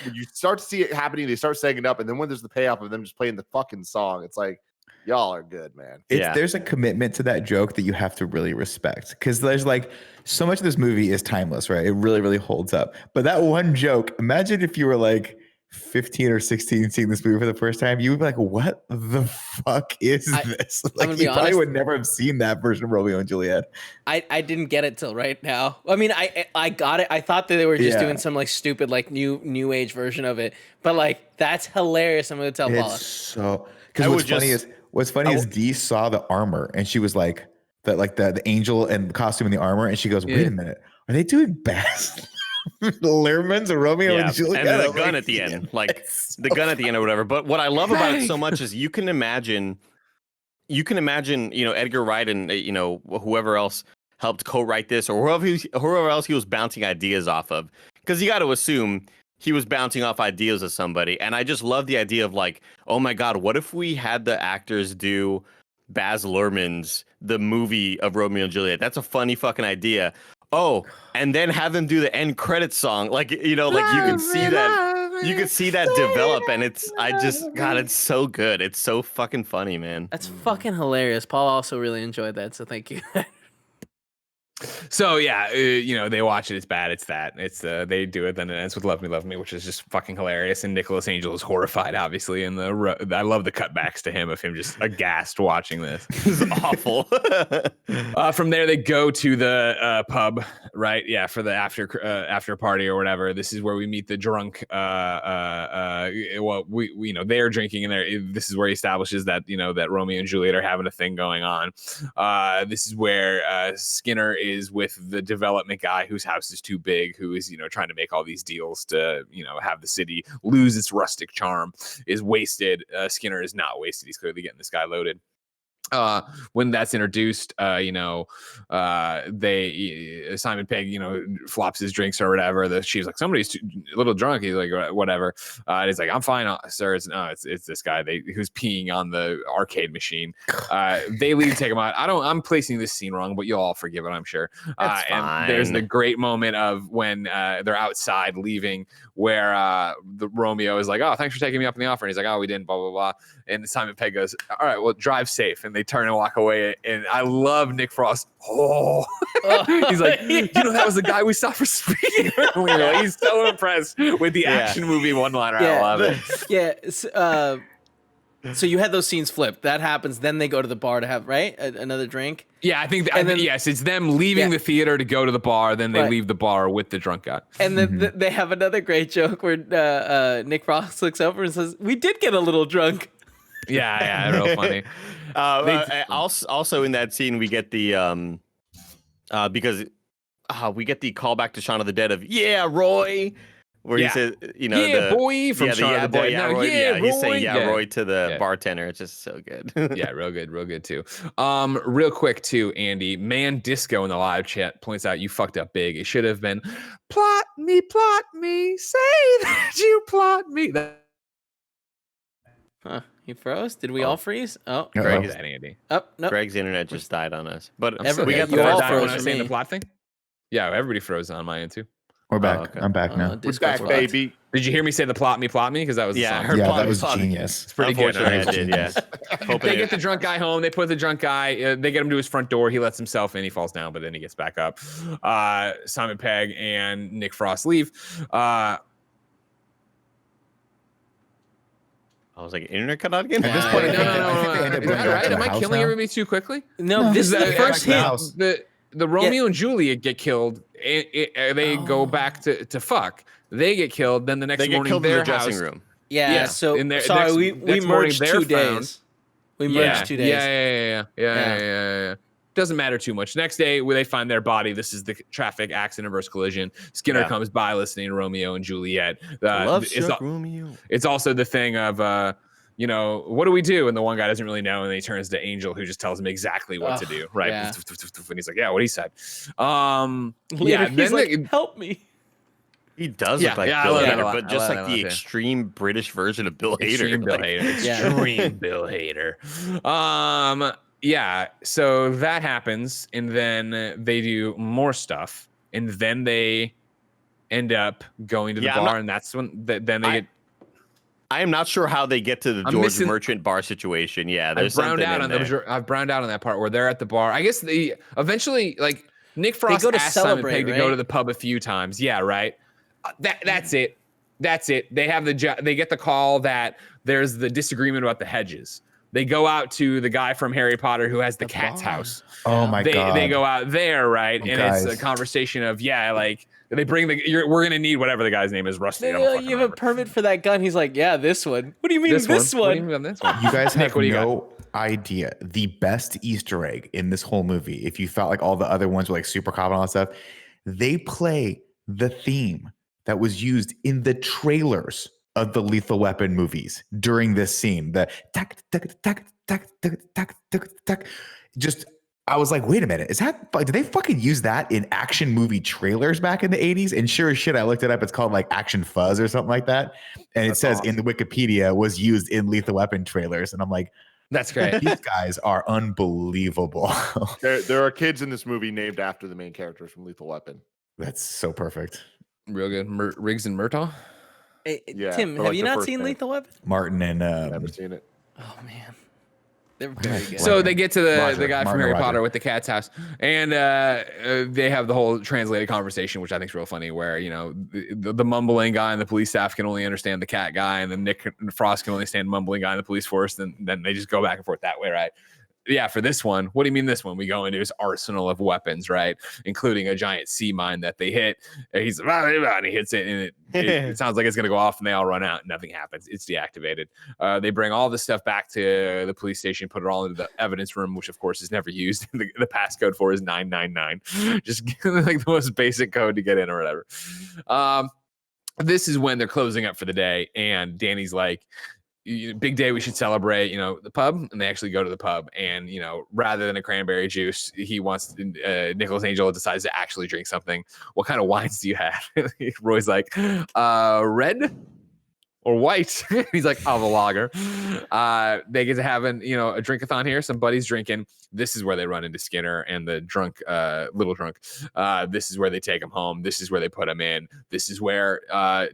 Speaker 1: when you start to see it happening, they start setting it up. And then when there's the payoff of them just playing the fucking song, it's like, y'all are good, man.
Speaker 3: There's a commitment to that joke that you have to really respect, because there's like so much of this movie is timeless, right? It really, really holds up. But that one joke, imagine if you were like 15 or 16 seeing this movie for the first time, you would be like, what the fuck is this? Like, you probably would never have seen that version of Romeo and Juliet.
Speaker 4: I didn't get it till right now. I mean, I got it. I thought that they were just doing some like stupid like new age version of it, but like that's hilarious. I'm gonna tell Paula.
Speaker 3: So because what's funny is Dee saw the armor and she was like the angel and the costume and the armor, and she goes, wait a minute, are they doing Baz Luhrmann's or Romeo and Juliet?
Speaker 5: And then the gun at the end, like the gun at the end or whatever. But what I love about it so much is you can imagine, Edgar Wright and whoever else helped co-write this, or whoever else he was bouncing ideas off of, because you got to assume he was bouncing off ideas of somebody. And I just love the idea of like, oh my God, what if we had the actors do Baz Luhrmann's the movie of Romeo and Juliet? That's a funny fucking idea. Oh, and then have them do the end credits song. Like, you can see that develop, and it's so good. It's so fucking funny, man.
Speaker 4: That's fucking hilarious. Paul also really enjoyed that, so thank you.
Speaker 2: So they watch it. It's bad. It's that. It's they do it. Then it ends with "Love Me," which is just fucking hilarious. And Nicholas Angel is horrified, obviously. And I love the cutbacks to him of him just aghast watching this.
Speaker 5: This is awful.
Speaker 2: From there, they go to the pub, right? Yeah, for the after party or whatever. This is where we meet the drunk. They're drinking, and this is where he establishes that that Romeo and Juliet are having a thing going on. This is where Skinner is with the development guy whose house is too big, who is trying to make all these deals to have the city lose its rustic charm, is wasted. Skinner is not wasted. He's clearly getting this guy loaded. When that's introduced, Simon Pegg, flops his drinks or whatever. She's like, somebody's a little drunk. He's like, whatever. And he's like, I'm fine, sir. It's this guy who's peeing on the arcade machine. They leave, take him out. I'm placing this scene wrong, but you'll all forgive it, I'm sure. And there's the great moment of when they're outside leaving, where the Romeo is like, oh, thanks for taking me up on the offer. And he's like, oh, we didn't, blah, blah, blah. And Simon Pegg goes, all right, well, drive safe. And they turn and walk away. And I love Nick Frost. Oh, he's like, that was the guy we saw for Speed. He's so impressed with the action movie one-liner. I love it.
Speaker 4: Yeah. So you had those scenes flipped. That happens. Then they go to the bar to have another drink.
Speaker 2: Yeah, I think. Yes, it's them leaving the theater to go to the bar. Then they leave the bar with the drunk guy.
Speaker 4: And then they have another great joke where Nick Frost looks over and says, "We did get a little drunk."
Speaker 2: Yeah, real funny.
Speaker 5: Also in that scene, we get the because we get the callback to Shaun of the Dead of Roy, where he says,
Speaker 2: boy from Shaun of the Dead. No,
Speaker 5: Roy.
Speaker 2: Roy.
Speaker 5: He's saying Roy to the bartender. It's just so good.
Speaker 2: Yeah, real good too. Real quick too, Andy, Man Disco in the live chat points out you fucked up big. It should have been plot me, say that you plot me.
Speaker 4: Huh? He froze? Did we all freeze? Oh,
Speaker 2: Greg, is that Andy?
Speaker 4: Oh, no.
Speaker 5: Greg's internet just died on us. But
Speaker 2: we got
Speaker 4: you
Speaker 2: the
Speaker 4: all
Speaker 2: first
Speaker 4: froze
Speaker 2: when I was
Speaker 4: for
Speaker 2: saying
Speaker 4: me.
Speaker 2: the plot thing. Yeah, everybody froze on my end too.
Speaker 3: We're back.
Speaker 5: okay.
Speaker 3: I'm back now.
Speaker 1: We're back, baby.
Speaker 2: Did you hear me say the plot me? Because that was the song.
Speaker 5: her plot
Speaker 3: that was
Speaker 5: plot.
Speaker 3: genius.
Speaker 2: It's pretty good.
Speaker 5: Unfortunately, I did. Yeah.
Speaker 2: They get the drunk guy home. They put the drunk guy. They get him to his front door. He lets himself in. He falls down, but then he gets back up. Simon Pegg and Nick Frost leave.
Speaker 5: I was like, internet cut out again?
Speaker 3: At this point,
Speaker 2: No.
Speaker 3: I think they end up
Speaker 2: Is
Speaker 3: going
Speaker 2: that
Speaker 3: back
Speaker 2: right?
Speaker 3: to the
Speaker 2: Am I
Speaker 3: house
Speaker 2: killing
Speaker 3: now.
Speaker 2: everybody too quickly?
Speaker 4: No, this is the first hit.
Speaker 3: house.
Speaker 2: The Romeo and Juliet get killed. They go back to fuck. They get killed. Then the next
Speaker 5: They get
Speaker 2: morning,
Speaker 5: killed in
Speaker 2: their
Speaker 5: the dressing
Speaker 2: house.
Speaker 5: room.
Speaker 4: Yeah, so
Speaker 2: in their-
Speaker 4: sorry,
Speaker 2: next-
Speaker 4: we
Speaker 2: next morning
Speaker 4: merged
Speaker 2: they're
Speaker 4: 2 days. We merged 2 days.
Speaker 2: Yeah. Doesn't matter too much. Next day, where they find their body, this is the traffic accident versus collision. Skinner comes by listening to Romeo and Juliet.
Speaker 5: Romeo.
Speaker 2: It's also the thing of, what do we do? And the one guy doesn't really know, and then he turns to Angel, who just tells him exactly what to do, right?
Speaker 4: Yeah.
Speaker 2: And he's like, "Yeah, what he said."
Speaker 4: Later, he's like, help me.
Speaker 5: He does
Speaker 2: Yeah,
Speaker 5: look like
Speaker 2: I
Speaker 5: Bill
Speaker 2: love that
Speaker 5: Hader,
Speaker 2: a lot.
Speaker 5: but
Speaker 2: I
Speaker 5: just
Speaker 2: love
Speaker 5: like
Speaker 2: that a
Speaker 5: the
Speaker 2: lot,
Speaker 5: extreme British version of Bill Hader.
Speaker 2: Extreme Bill
Speaker 5: Like,
Speaker 2: Hader.
Speaker 4: Yeah.
Speaker 2: Extreme Bill Hader. Yeah. So that happens, and then they do more stuff, and then they end up going to the bar, and that's when then they get.
Speaker 5: I am not sure how they get to the George Merchant bar situation. Yeah, there's
Speaker 2: I've browned
Speaker 5: something
Speaker 2: out
Speaker 5: in
Speaker 2: on
Speaker 5: there.
Speaker 2: I've browned out on that part where they're at the bar. I guess they eventually, like, Nick Frost
Speaker 4: go to
Speaker 2: asked Simon
Speaker 4: celebrate,
Speaker 2: Pegg to
Speaker 4: right?
Speaker 2: go to the pub a few times. Yeah, right. That's it. They have they get the call that there's the disagreement about the hedges. They go out to the guy from Harry Potter who has the cat's house.
Speaker 3: Oh my god!
Speaker 2: They go out there, right?
Speaker 3: Oh,
Speaker 2: and
Speaker 3: guys.
Speaker 2: it's a conversation of like they bring we're gonna need whatever the guy's name is, Rusty. I don't fucking
Speaker 4: You have a
Speaker 2: remember.
Speaker 4: permit for that gun. He's like, yeah, this one. What do you mean this
Speaker 2: What do you
Speaker 4: one?
Speaker 2: mean this one?
Speaker 3: You guys
Speaker 2: Nick,
Speaker 3: have
Speaker 2: what do you got?
Speaker 3: no idea. The best Easter egg in this whole movie, if you felt like all the other ones were like super cop and all that stuff, they play the theme that was used in the trailers of the Lethal Weapon movies during this scene. The tack, tack, tack, tack, tack, tack, tack, tack. Just, I was like, wait a minute, did they fucking use that in action movie trailers back in the 80s? And sure as shit, I looked it up. It's called like Action Fuzz or something like that. And it says in the Wikipedia was used in Lethal Weapon trailers. And I'm like,
Speaker 2: That's great.
Speaker 3: these guys are unbelievable.
Speaker 1: There are kids in this movie named after the main characters from Lethal Weapon.
Speaker 3: That's so perfect.
Speaker 2: Real good. Riggs and Murtaugh.
Speaker 4: Hey,
Speaker 1: Yeah,
Speaker 4: Tim,
Speaker 1: for,
Speaker 4: have
Speaker 1: like,
Speaker 4: you
Speaker 1: the
Speaker 4: not
Speaker 1: first
Speaker 4: seen
Speaker 1: bit.
Speaker 4: Lethal Weapon?
Speaker 3: Martin and
Speaker 1: Never seen it.
Speaker 4: Oh man, they're very good.
Speaker 2: So they get to the guy from
Speaker 3: Martin
Speaker 2: Harry
Speaker 3: Roger.
Speaker 2: Potter with the cat's house, and they have the whole translated conversation, which I think is real funny, where the mumbling guy and the police staff can only understand the cat guy, and then Nick Frost can only understand the mumbling guy in the police force, and then they just go back and forth that way, right? Yeah, for this one, what do you mean this one? We go into his arsenal of weapons, right? Including a giant sea mine that they hit. And he's and he hits it, and it sounds like it's going to go off, and they all run out. Nothing happens. It's deactivated. They bring all this stuff back to the police station, put it all into the evidence room, which, of course, is never used. The passcode for is 999. Just like the most basic code to get in or whatever. This is when they're closing up for the day, and Danny's like, big day, we should celebrate, the pub. And they actually go to the pub, and rather than a cranberry juice, he wants Nicholas Angel decides to actually drink something. What kind of wines do you have? Roy's like, red or white. He's like, I'll have a lager. They get to have a drink-a-thon here. Some buddies drinking. This is where they run into Skinner and the little drunk. This is where they take him home. This is where they put him in. This is where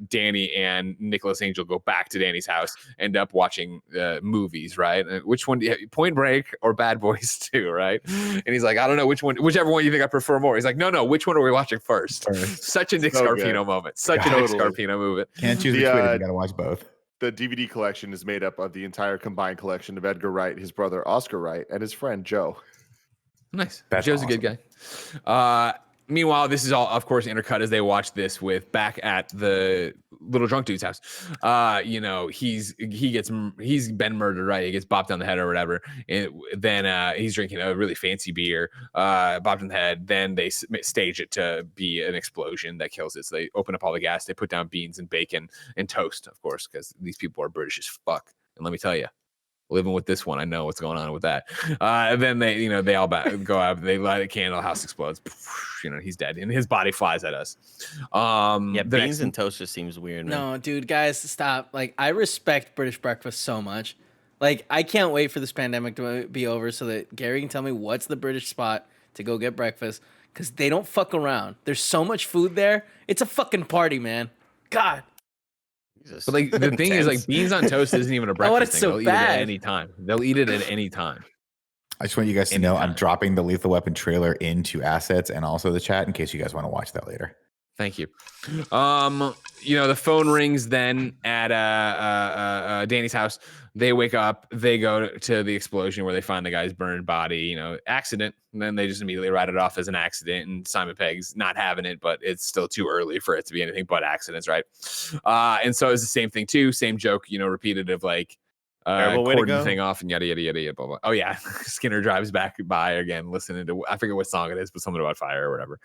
Speaker 2: Danny and Nicholas Angel go back to Danny's house, end up watching movies, right? Which one do you have? Point Break or Bad Boys 2, right? And he's like, I don't know whichever one you think I prefer more. He's like, no, which one are we watching first? Such a Nick Scarpino moment. Such a Nick Scarpino moment.
Speaker 3: Can't choose between it. You gotta watch both.
Speaker 1: The DVD collection is made up of the entire combined collection of Edgar Wright, his brother Oscar Wright, and his friend Joe.
Speaker 2: Nice.
Speaker 3: That's
Speaker 2: Joe's
Speaker 3: awesome.
Speaker 2: a good guy. Meanwhile, this is all, of course, intercut as they watch this with back at the little drunk dude's house. He's been murdered, right? He gets bopped on the head or whatever. And then he's drinking a really fancy beer, bopped on the head. Then they stage it to be an explosion that kills it. So they open up all the gas. They put down beans and bacon and toast, of course, because these people are British as fuck. And let me tell you, living with this one, I know what's going on with that. And then they all go out, they light a candle, house explodes. He's dead, and his body flies at us.
Speaker 5: Beans and toast just seems weird, man.
Speaker 4: No, dude, guys, stop. Like, I respect British breakfast so much. Like, I can't wait for this pandemic to be over so that Gary can tell me what's the British spot to go get breakfast, because they don't fuck around. There's so much food there. It's a fucking party, man. God.
Speaker 2: Jesus. But like the thing is, like, beans on toast isn't even a breakfast thing. They'll eat it at any time. They'll eat it at any time.
Speaker 3: I just want you guys to know I'm dropping the Lethal Weapon trailer into assets and also the chat in case you guys want to watch that later.
Speaker 2: Thank you. The phone rings then at Danny's house. They wake up. They go to the explosion where they find the guy's burned body. Accident. And then they just immediately write it off as an accident. And Simon Pegg's not having it, but it's still too early for it to be anything but accidents, right? And so it's the same thing too. Same joke, repeated of like cordon the thing off and yada yada yada yada blah blah. Oh yeah, Skinner drives back by again, listening to I forget what song it is, but something about fire or whatever.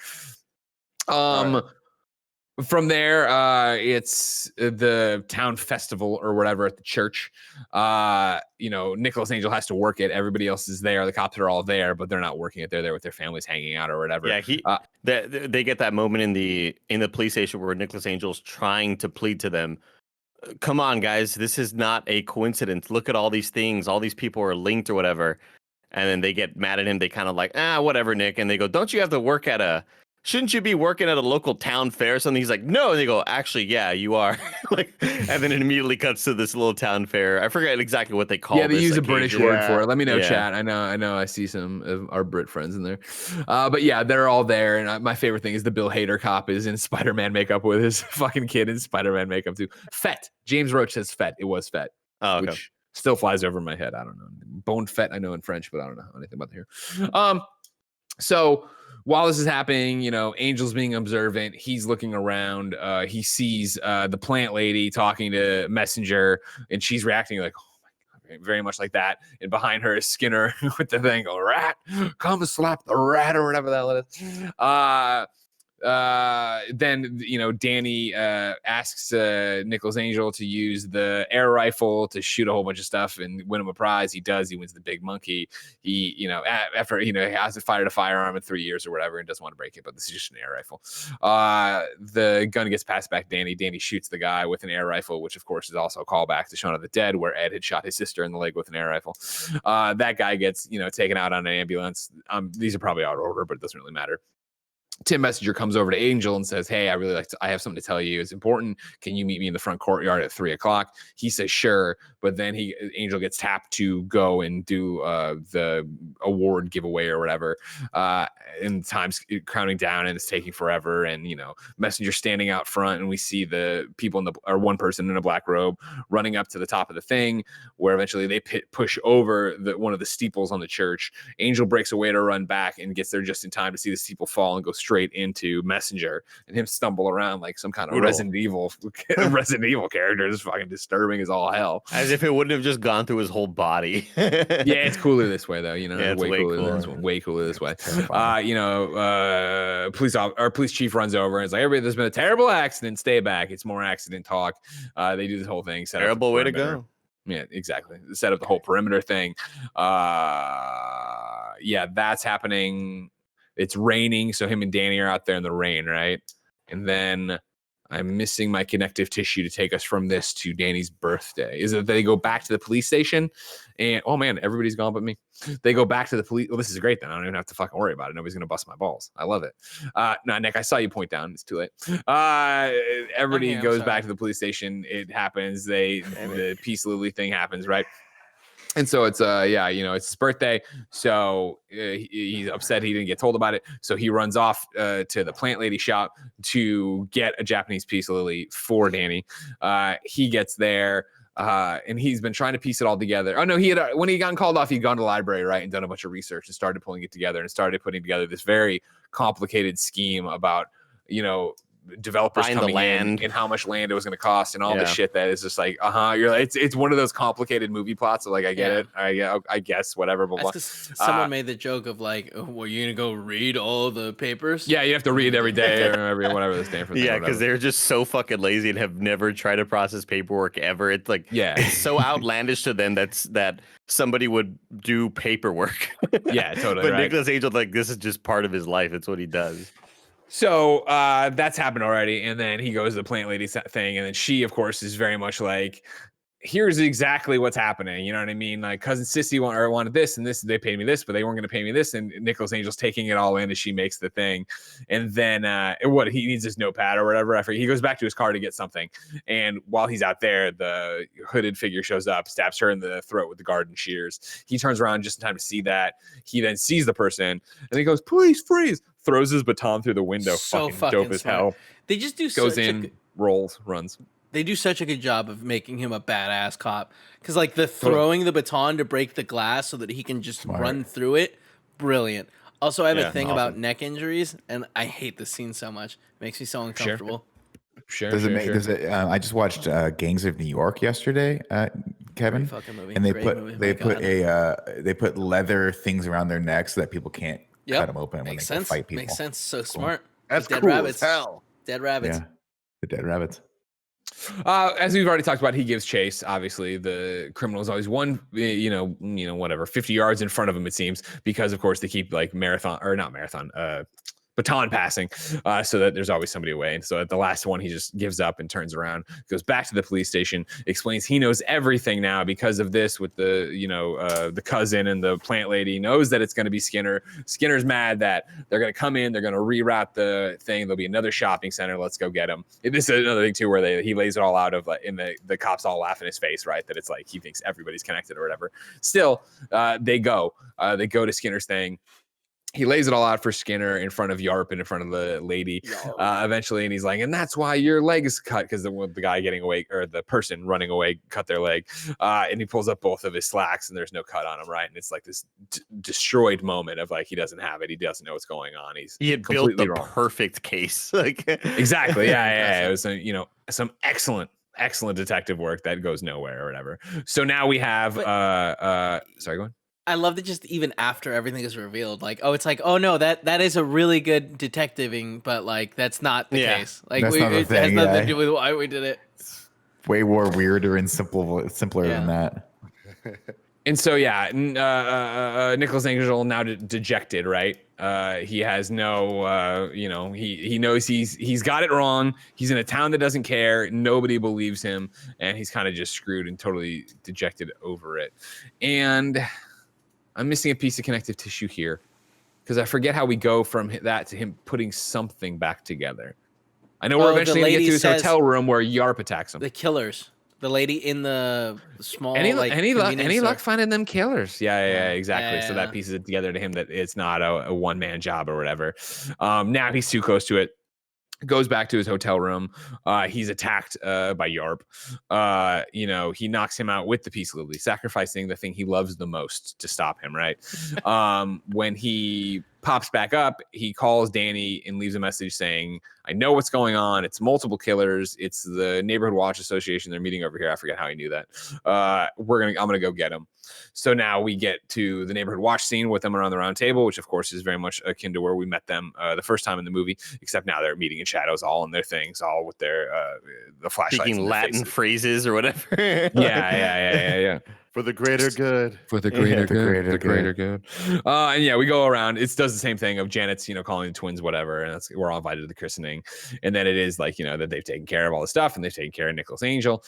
Speaker 2: From there, it's the town festival or whatever at the church. Nicholas Angel has to work it. Everybody else is there. The cops are all there, but they're not working it. They're there with their families hanging out or whatever.
Speaker 5: Yeah, they get that moment in the police station where Nicholas Angel's trying to plead to them. Come on, guys, this is not a coincidence. Look at all these things. All these people are linked or whatever. And then they get mad at him. They kind of like, whatever, Nick. And they go, don't you have to work shouldn't you be working at a local town fair or something? He's like, no. And they go, actually, yeah, you are. And then it immediately cuts to this little town fair. I forget exactly what they call it.
Speaker 2: Yeah, they use a British word for it. Let me know, chat. I know. I see some of our Brit friends in there. But yeah, they're all there. And my favorite thing is the Bill Hader cop is in Spider-Man makeup with his fucking kid in Spider-Man makeup too. Fett. James Roach says Fett. It was Fett.
Speaker 5: Oh, okay.
Speaker 2: Which still flies over my head. I don't know. Bone Fett, I know in French, but I don't know anything about here. So while this is happening, Angel's being observant. He's looking around. He sees the plant lady talking to Messenger, and she's reacting like, oh my God, very much like that. And behind her is Skinner with the thing, go, rat, come slap the rat or whatever the hell it is. Then Danny asks Nicholas Angel to use the air rifle to shoot a whole bunch of stuff and win him a prize. He does. He wins the big monkey. He after he hasn't fired a firearm in 3 years or whatever and doesn't want to break it, but this is just an air rifle. The gun gets passed back to Danny. Danny shoots the guy with an air rifle, which of course is also a callback to Shaun of the Dead, where Ed had shot his sister in the leg with an air rifle. That guy gets taken out on an ambulance. These are probably out of order, but it doesn't really matter. Tim Messenger comes over to Angel and says, hey, I have something to tell you. It's important. Can you meet me in the front courtyard at 3:00? He says, sure. But then Angel gets tapped to go and do the award giveaway or whatever. And time's counting down and it's taking forever. And, Messenger standing out front, and we see the people or one person in a black robe running up to the top of the thing, where eventually they push over one of the steeples on the church. Angel breaks away to run back and gets there just in time to see the steeple fall and go straight into Messenger, and him stumble around like some kind of Resident Evil character. It's fucking disturbing as all hell.
Speaker 5: As if it wouldn't have just gone through his whole body.
Speaker 2: Yeah, it's cooler this way though.
Speaker 5: It's
Speaker 2: way cooler this way. Police chief runs over and is like, everybody, there's been a terrible accident. Stay back. It's more accident talk. They do this whole thing.
Speaker 5: Terrible way to go.
Speaker 2: Yeah, exactly. Set up the whole perimeter thing. Yeah, that's happening. It's raining, so him and Danny are out there in the rain, right? And then I'm missing my connective tissue to take us from this to Danny's birthday. Is it they go back to the police station and, oh man, everybody's gone but me. They go back to the police. Well, this is great then. I don't even have to fucking worry about it. Nobody's going to bust my balls. I love it. No, Nick, I saw you point down. It's too late. Everybody goes back to the police station. It happens. The Peace Lily thing happens, right? And so it's it's his birthday. So he's upset he didn't get told about it. So he runs off to the plant lady shop to get a Japanese peace lily for Danny. He gets there. And he's been trying to piece it all together. Oh no, he had when he got called off, he'd gone to the library, right, and done a bunch of research and started pulling it together and started putting together this very complicated scheme about, developers
Speaker 5: Buying the
Speaker 2: coming
Speaker 5: land
Speaker 2: in and how much land it was going to cost and all this shit that is just like, you're like, it's one of those complicated movie plots. So like, I get it. I guess whatever. But
Speaker 4: someone made the joke of like, well, you're going to go read all the papers.
Speaker 2: Yeah. You have to read every day or every, whatever the Stanford thing.
Speaker 5: Yeah. Cause they're just so fucking lazy and have never tried to process paperwork ever. It's like, it's so outlandish to them that somebody would do paperwork.
Speaker 2: Yeah, totally.
Speaker 5: But Nicolas Angel, like, this is just part of his life. It's what he does.
Speaker 2: So that's happened already. And then he goes to the plant lady thing. And then she, of course, is very much like, here's exactly what's happening. You know what I mean? Like cousin Sissy wanted this and this, they paid me this, but they weren't going to pay me this. And Nicolas Angel's taking it all in as she makes the thing. And then he needs his notepad or whatever. He goes back to his car to get something. And while he's out there, the hooded figure shows up, stabs her in the throat with the garden shears. He turns around just in time to see that. He then sees the person and he goes, "Please freeze." Throws his baton through the window.
Speaker 4: So
Speaker 2: fucking dope as hell.
Speaker 4: They just do
Speaker 2: goes in, rolls, runs.
Speaker 4: They do such a good job of making him a badass cop. Because like the throwing the baton to break the glass so that he can just run through it, brilliant. Also, I have a thing about neck injuries, and I hate this scene so much. It makes me so uncomfortable.
Speaker 2: Sure.
Speaker 3: I just watched Gangs of New York yesterday, Kevin, and they put leather things around their necks so that people can't cut them open when they go fight people.
Speaker 4: Makes sense. So smart.
Speaker 1: That's
Speaker 4: dead
Speaker 1: cool
Speaker 4: rabbits.
Speaker 1: as hell.
Speaker 4: Dead rabbits.
Speaker 3: Yeah, the dead rabbits.
Speaker 2: As we've already talked about, he gives chase. Obviously, the criminal is always whatever, 50 yards in front of him, it seems, because of course they keep like baton passing, so that there's always somebody away. And so at the last one, he just gives up and turns around, goes back to the police station, explains he knows everything now because of this with the cousin and the plant lady. Knows that it's going to be Skinner. Skinner's mad that they're going to come in, they're going to reroute the thing. There'll be another shopping center. Let's go get him. This is another thing too, where he lays it all out of in the cops all laugh in his face, right? That it's like he thinks everybody's connected or whatever. Still, they go to Skinner's thing. He lays it all out for Skinner in front of Yarp and in front of the lady eventually. And he's like, and that's why your leg is cut, because the guy getting away, or the person running away, cut their leg. And he pulls up both of his slacks and there's no cut on him, right? And it's like this destroyed moment of like, he doesn't have it. He doesn't know what's going on.
Speaker 5: He had built the perfect case. Like
Speaker 2: exactly. Yeah. It was, some excellent detective work that goes nowhere or whatever. So now we have, sorry, go on.
Speaker 4: I love that just even after everything is revealed, like, it's like, oh no, that is a really good detectiving, but like that's not the case. Like it has nothing to do with why we did it.
Speaker 3: It's way more weirder and simpler than that.
Speaker 2: And so Nicolas Angel now dejected, right? He has no, he knows he's got it wrong. He's in a town that doesn't care. Nobody believes him, and he's kind of just screwed and totally dejected over it. And I'm missing a piece of connective tissue here because I forget how we go from that to him putting something back together. I know we're eventually going to get to his hotel room where Yarp attacks him.
Speaker 4: The killers. The lady in the small
Speaker 2: any luck finding them killers. Yeah, exactly. So that pieces it together to him that it's not a one-man job or whatever. Now he's too close to it. Goes back to his hotel room. He's attacked by Yarp. He knocks him out with the peace lily, sacrificing the thing he loves the most to stop him, right? When he pops back up, he calls Danny and leaves a message saying, I know what's going on. It's multiple killers. It's the Neighborhood Watch Association. They're meeting over here. I forget how he knew that. I'm gonna go get him. So now we get to the Neighborhood Watch scene with them around the round table, which of course is very much akin to where we met them the first time in the movie, except now they're meeting in shadows, all in their things, all with their the flashlights.
Speaker 5: Speaking Latin phrases or whatever.
Speaker 2: Yeah.
Speaker 1: For the greater good.
Speaker 2: For the greater good. And we go around. It does the same thing of Janet's, calling the twins whatever, and we're all invited to the christening. And then it is like, that they've taken care of all the stuff and they've taken care of Nicolas Angel.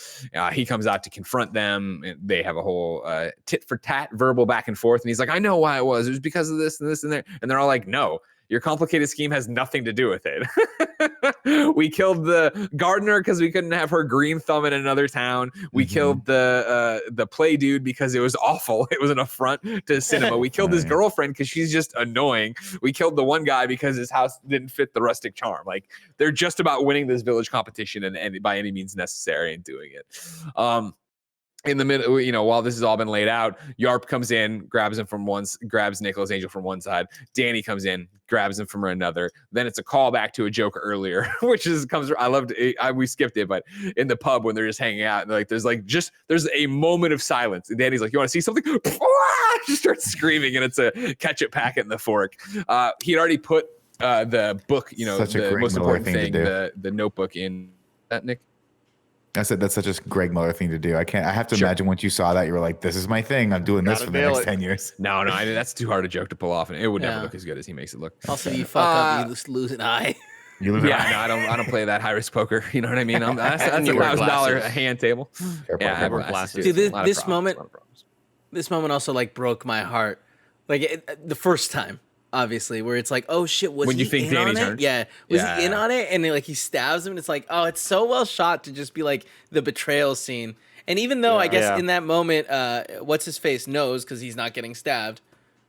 Speaker 2: He comes out to confront them. And they have a whole tit for tat verbal back and forth. And he's like, I know why it was. It was because of this and this and there. And they're all like, no. Your complicated scheme has nothing to do with it. We killed the gardener because we couldn't have her green thumb in another town. We killed the play dude because it was awful. It was an affront to cinema. We killed his girlfriend because she's just annoying. We killed the one guy because his house didn't fit the rustic charm. Like they're just about winning this village competition and by any means necessary and doing it. in the middle, while this has all been laid out, Yarp comes in, grabs Nicolas Angel from one side. Danny comes in, grabs him from another. Then it's a callback to a joke earlier, I loved it. We skipped it, but in the pub when they're just hanging out, there's a moment of silence. And Danny's like, "You want to see something?" Just starts screaming, and it's a ketchup packet and the fork. He had already put the book, the most important thing, the notebook in that, Nick.
Speaker 3: I said that's such a Greg Miller thing to do. I have to imagine once you saw that, you were like, "This is my thing. I'm doing this for the next 10 years."
Speaker 2: No, that's too hard a joke to pull off, and it would never look as good as he makes it look.
Speaker 4: Also, you fuck up, you lose an eye.
Speaker 2: I don't play that high risk poker. You know what I mean? That's a $1,000 hand table.
Speaker 5: Careful, glasses.
Speaker 4: Dude, this moment also like broke my heart. Like the first time. Obviously, where it's like, oh shit, was
Speaker 2: when
Speaker 4: he
Speaker 2: you think
Speaker 4: in
Speaker 2: Danny's
Speaker 4: on it?
Speaker 2: hurt?
Speaker 4: Yeah, was he in on it? And then, he stabs him, and it's like, oh, it's so well shot to just be like the betrayal scene. And even though I guess in that moment, what's his face knows because he's not getting stabbed,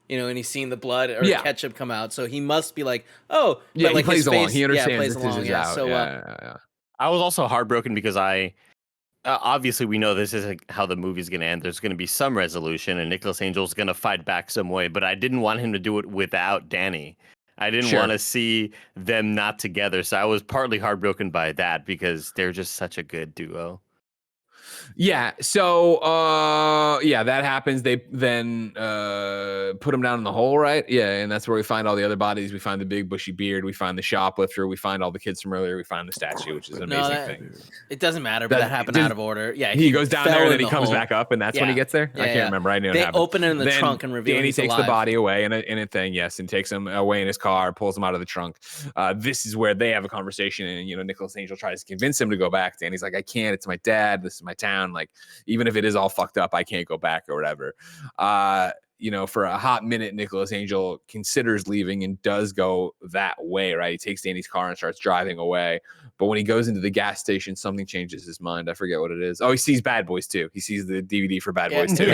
Speaker 4: and he's seen the blood or ketchup come out, so he must be like, oh,
Speaker 2: yeah,
Speaker 4: but like
Speaker 2: he plays
Speaker 4: his
Speaker 2: along.
Speaker 4: face,
Speaker 2: He understands
Speaker 4: plays
Speaker 2: this
Speaker 4: along.
Speaker 2: is
Speaker 4: Yeah,
Speaker 2: out.
Speaker 4: so
Speaker 5: I was also heartbroken because obviously we know this isn't how the movie's going to end. There's going to be some resolution and Nicolas Angel's going to fight back some way, but I didn't want him to do it without Danny. I didn't want to see them not together. So I was partly heartbroken by that because they're just such a good duo.
Speaker 2: Yeah. So, that happens. They then put him down in the hole, right? Yeah. And that's where we find all the other bodies. We find the big bushy beard. We find the shoplifter. We find all the kids from earlier. We find the statue, which is an amazing thing.
Speaker 4: It doesn't matter, but that happened out of order. Yeah.
Speaker 2: He goes down there and then he comes back up, and that's when he gets there.
Speaker 4: Yeah,
Speaker 2: I can't remember. I knew
Speaker 4: they
Speaker 2: it happened.
Speaker 4: open it in the trunk and reveal
Speaker 2: Danny
Speaker 4: he's
Speaker 2: takes
Speaker 4: alive.
Speaker 2: the body away in a thing, yes, and takes him away in his car, pulls him out of the trunk. This is where they have a conversation, and Nicolas Angel tries to convince him to go back. Danny's like, I can't. It's my dad. This is my town. Like, even if it is all fucked up, I can't go back or whatever. For a hot minute, Nicolas Angel considers leaving and does go that way, right? He takes Danny's car and starts driving away. But when he goes into the gas station, something changes his mind. I forget what it is. Oh, he sees Bad Boys 2. He sees the DVD for Bad Boys 2.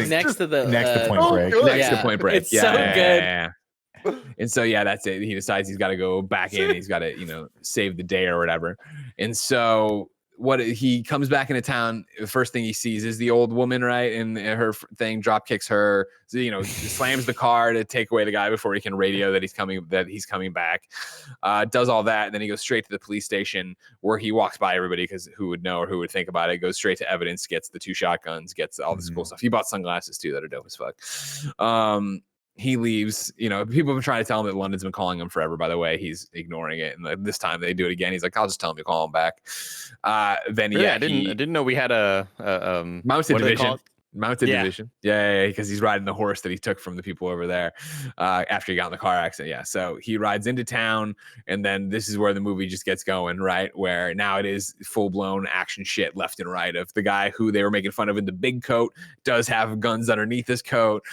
Speaker 4: Next to
Speaker 3: Point Break.
Speaker 2: Next to Point Break.
Speaker 4: It's so good.
Speaker 2: Yeah. And so, that's it. He decides he's got to go back in. He's got to, save the day or whatever. And so he comes back into town, the first thing he sees is the old woman, right? And her thing drop kicks her, slams the car to take away the guy before he can radio that he's coming back. Does all that, and then he goes straight to the police station where he walks by everybody because who would know or who would think about it. Goes straight to evidence, gets the 2 shotguns, gets all this cool stuff. He bought sunglasses too that are dope as fuck. He leaves, people have been trying to tell him that London's been calling him forever, by the way. He's ignoring it. And this time they do it again. He's like, I'll just tell him to call him back. Then,
Speaker 5: I didn't know we had a
Speaker 2: mounted division. Mounted division. Yeah, because he's riding the horse that he took from the people over there after he got in the car accident. Yeah, so he rides into town, and then this is where the movie just gets going, right? Where now it is full-blown action shit left and right of the guy who they were making fun of in the big coat does have guns underneath his coat.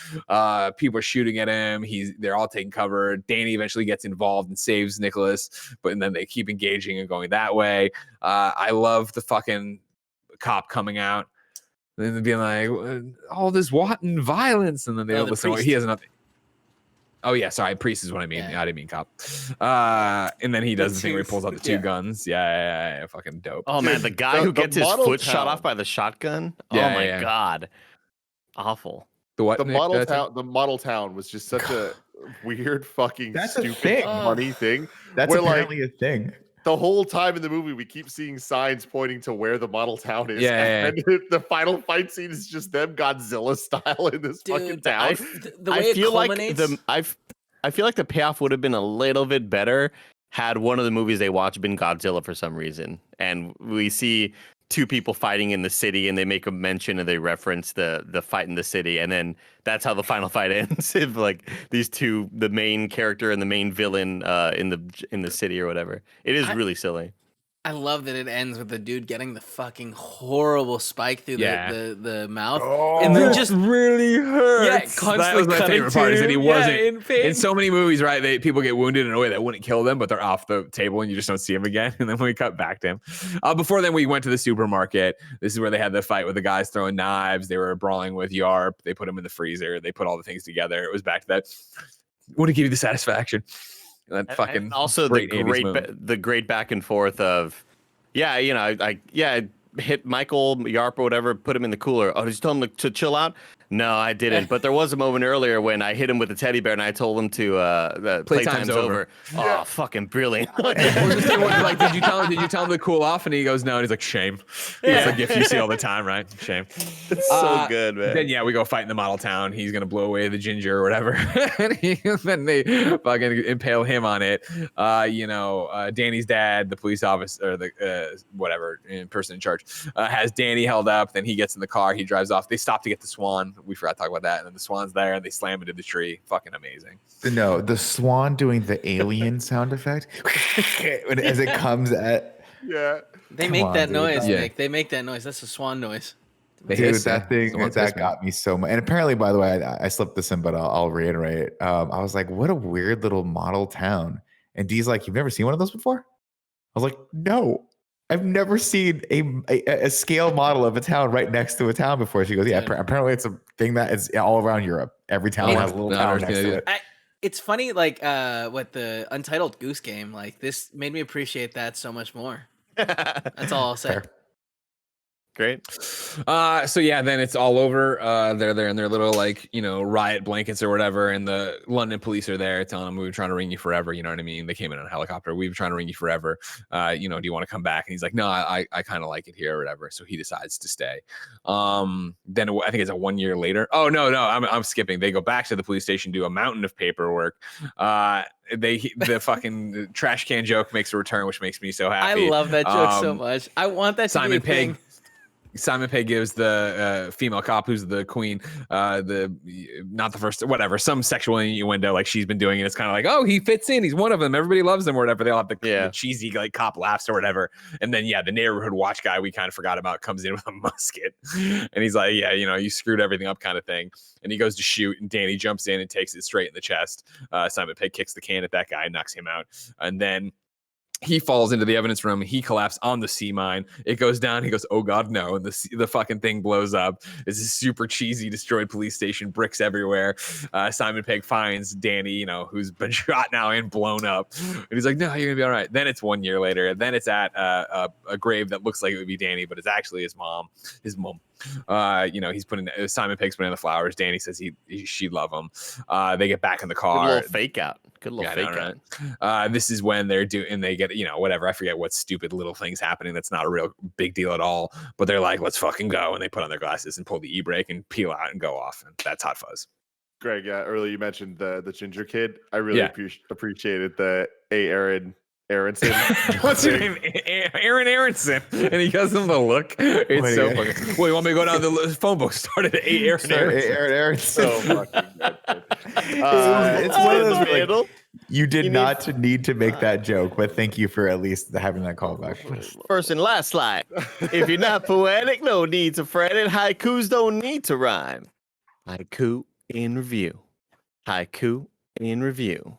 Speaker 2: People are shooting at him. They're all taking cover. Danny eventually gets involved and saves Nicholas, and then they keep engaging and going that way. I love the fucking cop coming out and then being like, all this wanton violence. And then they listen. He has nothing. Oh, yeah. Sorry. Priest is what I mean. Yeah. I didn't mean cop. And then he does the thing where he pulls out the 2 guns. Yeah. Fucking dope.
Speaker 5: Oh, man. The guy who gets his foot shot off by the shotgun.
Speaker 2: Yeah,
Speaker 5: oh, my God. Awful.
Speaker 2: The what?
Speaker 1: The model town was just such a weird fucking stupid funny thing.
Speaker 3: That's apparently a thing.
Speaker 1: The whole time in the movie, we keep seeing signs pointing to where the model town is.
Speaker 2: Yeah.
Speaker 1: And the final fight scene is just them Godzilla style in this fucking town.
Speaker 4: The way it culminates.
Speaker 5: I feel like the payoff would have been a little bit better had one of the movies they watch been Godzilla for some reason. And we see 2 people fighting in the city, and they make a mention and they reference the fight in the city, and then that's how the final fight ends. If like these 2, the main character and the main villain in the city or whatever. It is really silly.
Speaker 4: I love that it ends with the dude getting the fucking horrible spike through the mouth, and then just
Speaker 2: really hurts.
Speaker 4: Yeah, constantly
Speaker 2: that was my favorite part. Is that he wasn't
Speaker 4: in
Speaker 2: so many movies, right? People get wounded in a way that wouldn't kill them, but they're off the table and you just don't see them again. And then we cut back to him. Before then, we went to the supermarket. This is where they had the fight with the guys throwing knives. They were brawling with Yarp. They put him in the freezer. They put all the things together. It was back to that. Want to give you the satisfaction. That fucking
Speaker 5: and also the great back and forth of hit Michael Yarp or whatever, put him in the cooler. Oh, did you tell him to chill out? No, I didn't. But there was a moment earlier when I hit him with a teddy bear and I told him to playtime's over.
Speaker 1: Yeah.
Speaker 5: Oh, fucking brilliant.
Speaker 2: Like, did you tell him to cool off? And he goes, no. And he's like, shame. It's a gift you see all the time, right? Shame.
Speaker 5: It's so good, man.
Speaker 2: Then we go fight in the model town. He's gonna blow away the ginger or whatever. And then they fucking impale him on it. Danny's dad, the police officer, or the whatever person in charge, has Danny held up. Then he gets in the car. He drives off. They stop to get the swan. We forgot to talk about that. And then the swan's there, and they slam into the tree. Fucking amazing.
Speaker 3: No, the swan doing the alien sound effect as it comes at.
Speaker 1: Yeah.
Speaker 4: They make that noise, Nick. They make that noise. That's a swan noise.
Speaker 3: Dude, that got me so much. And apparently, by the way, I slipped this in, but I'll reiterate. I was like, what a weird little model town. And Dee's like, you've never seen one of those before? I was like, no. I've never seen a scale model of a town right next to a town before. She goes, yeah, apparently it's a thing that is all around Europe. Every town has a little town next to it.
Speaker 4: It's funny, like what the Untitled Goose Game, like this made me appreciate that so much more. That's all I'll say.
Speaker 3: Fair.
Speaker 5: Great.
Speaker 2: Then it's all over. They're there in their little riot blankets or whatever, and the London police are there telling them, we've been trying to ring you forever. You know what I mean? They came in on a helicopter. We've been trying to ring you forever. Do you want to come back? And he's like, no, I kind of like it here or whatever. So he decides to stay. Then I think it's 1 year later. Oh no, I'm skipping. They go back to the police station, do a mountain of paperwork. The fucking trash can joke makes a return, which makes me so happy.
Speaker 4: I love that joke so much. I want that to be a thing.
Speaker 2: Simon Pegg gives the female cop, who's the queen, not the first, whatever, some sexual innuendo, like she's been doing it. It's kind of like, oh, he fits in. He's one of them. Everybody loves him or whatever. They all have the cheesy cop laughs or whatever. And then, the neighborhood watch guy we kind of forgot about comes in with a musket. And he's like, you screwed everything up kind of thing. And he goes to shoot, and Danny jumps in and takes it straight in the chest. Simon Pegg kicks the can at that guy, knocks him out. And then he falls into the evidence room. He collapsed on the sea mine. It goes down. He goes, oh God, no. And the fucking thing blows up. It's a super cheesy destroyed police station, bricks everywhere. Simon Pegg finds Danny, who's been shot now and blown up. And he's like, no, you're gonna be all right. Then it's 1 year later. Then it's at a grave that looks like it would be Danny, but it's actually his mom. He's putting Simon Pegg's putting in the flowers. Danny says she'd love him. They get back in the car.
Speaker 5: Good little fake out.
Speaker 2: This is when they get, whatever. I forget what stupid little things happening. That's not a real big deal at all. But they're like, let's fucking go. And they put on their glasses and pull the e-brake and peel out and go off. And that's Hot Fuzz.
Speaker 1: Greg, earlier you mentioned the ginger kid. I really appreciated the Aronson.
Speaker 2: What's your name? Aaron Aronson. And he gives him the look. It's so fucking. Well, you want me to go down the phone book? Started at Aaron Aronson.
Speaker 1: So fucking good.
Speaker 3: It's one of those. You did not need to make that joke, but thank you for at least having that callback.
Speaker 5: First and last slide. If you're not poetic, no need to fret it. Haikus don't need to rhyme. Haiku in review. Haiku in review.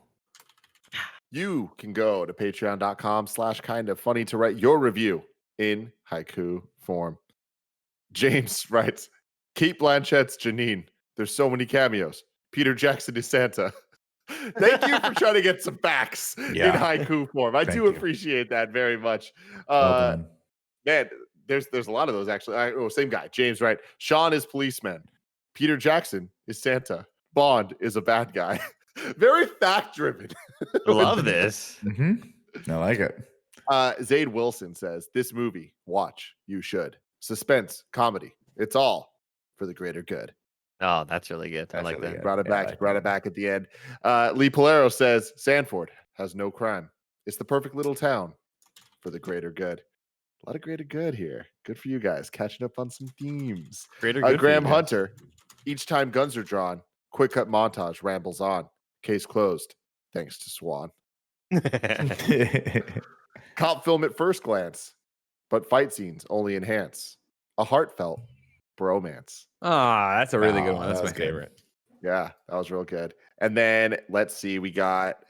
Speaker 1: You can go to patreon.com/kindoffunny to write your review in haiku form. James writes, Kate Blanchett's Janine. There's so many cameos. Peter Jackson is Santa. Thank you for trying to get some facts in haiku form. I do appreciate that very much. Man, there's a lot of those actually. Same guy. James, right? Sean is policeman. Peter Jackson is Santa. Bond is a bad guy. Very fact-driven.
Speaker 5: Love this.
Speaker 3: Mm-hmm. I like it.
Speaker 1: Zaid Wilson says, this movie, watch, you should. Suspense, comedy. It's all for the greater good.
Speaker 5: Oh, that's really good. I like that.
Speaker 1: Good. Brought it back at the end. Lee Polero says, Sanford has no crime. It's the perfect little town for the greater good. A lot of greater good here. Good for you guys. Catching up on some themes.
Speaker 5: Greater good.
Speaker 1: Graham Hunter, each time guns are drawn, quick cut montage rambles on. Case closed. Thanks to Swan. Cop film at first glance, but fight scenes only enhance. A heartfelt bromance.
Speaker 2: That's a really good one. That's my favorite.
Speaker 1: Yeah, that was real good. And then let's see, we got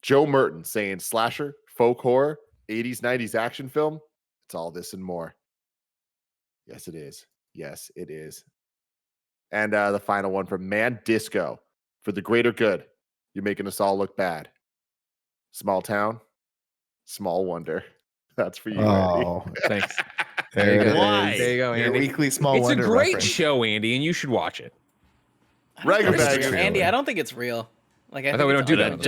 Speaker 1: Joe Merton saying slasher, folk horror, 80s, 90s action film. It's all this and more. Yes, it is. Yes, it is. And the final one from Man Disco. For the greater good, you're making us all look bad. Small town, small wonder. That's for you.
Speaker 3: Oh,
Speaker 2: thanks.
Speaker 3: There it is.
Speaker 5: Why?
Speaker 2: There you go,
Speaker 3: Your
Speaker 2: Andy.
Speaker 3: weekly small
Speaker 2: It's a
Speaker 3: wonder
Speaker 2: great
Speaker 3: reference.
Speaker 2: show, Andy, and you should watch it.
Speaker 1: Ragu
Speaker 3: That's
Speaker 1: bag.
Speaker 3: true.
Speaker 4: Andy, I don't think it's real. Like I
Speaker 2: thought we don't do that.
Speaker 3: Ragu.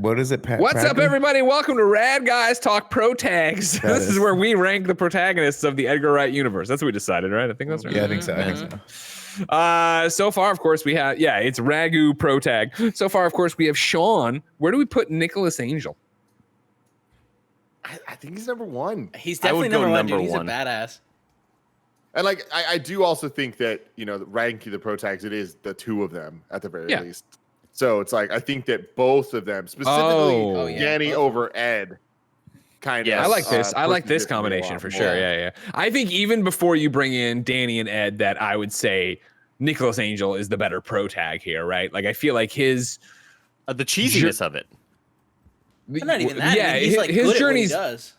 Speaker 3: What is it?
Speaker 2: What's up,
Speaker 3: Pragu?
Speaker 2: everybody? Welcome to Rad Guys Talk Pro Tags.
Speaker 3: That
Speaker 2: This is
Speaker 3: is-
Speaker 2: where we rank the protagonists of the Edgar Wright universe. That's what we decided, right? I think that's right.
Speaker 3: Yeah, I think so. I think so.
Speaker 2: So far, of course, we have, it's Ragu Pro Tag. So far, of course, we have Sean. Where do we put Nicholas Angel?
Speaker 1: I think he's number one.
Speaker 4: He's
Speaker 5: I would
Speaker 4: definitely
Speaker 5: go
Speaker 4: number one, dude.
Speaker 5: number
Speaker 4: He's
Speaker 5: one.
Speaker 4: a badass.
Speaker 1: And like I do also think that, ranking the pro tags, it is the two of them at the very least. So it's like I think that both of them, specifically Danny over Ed, kind of.
Speaker 2: I like this. I like this
Speaker 1: pushes it a
Speaker 2: combination
Speaker 1: lot
Speaker 2: for
Speaker 1: more.
Speaker 2: sure. Yeah. I think even before you bring in Danny and Ed, that I would say Nicholas Angel is the better pro tag here, right? Like I feel like his
Speaker 5: The cheesiness of it.
Speaker 4: But not even that.
Speaker 2: Yeah,
Speaker 4: I mean, he's like
Speaker 2: his
Speaker 4: good
Speaker 2: journey's
Speaker 4: at what he does.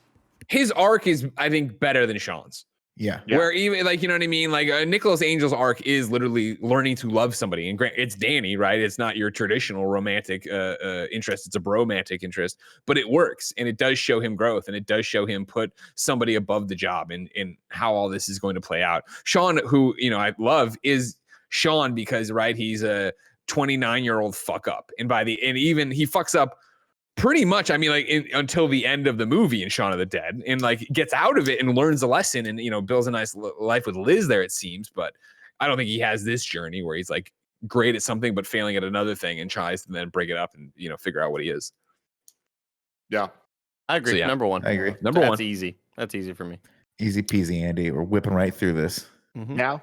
Speaker 2: his arc is, I think, better than Sean's.
Speaker 3: Yeah.
Speaker 2: Where even like, you know what I mean? Like Nicholas Angel's arc is literally learning to love somebody. And it's Danny, right? It's not your traditional romantic interest. It's a bromantic interest, but it works. And it does show him growth. And it does show him put somebody above the job and how all this is going to play out. Sean, who, I love, is Sean because, right, he's a 29-year-old fuck up. And even he fucks up pretty much, I mean, like until the end of the movie in Shaun of the Dead, and like gets out of it and learns a lesson, and builds a nice life with Liz there, it seems. But I don't think he has this journey where he's like great at something but failing at another thing and tries to then break it up and figure out what he is.
Speaker 1: Yeah,
Speaker 5: I agree.
Speaker 2: So, yeah.
Speaker 5: Number one.
Speaker 3: I agree.
Speaker 2: Number
Speaker 5: That's
Speaker 2: one.
Speaker 5: easy. That's easy for me.
Speaker 3: Easy peasy, Andy. We're whipping right through this.
Speaker 1: Now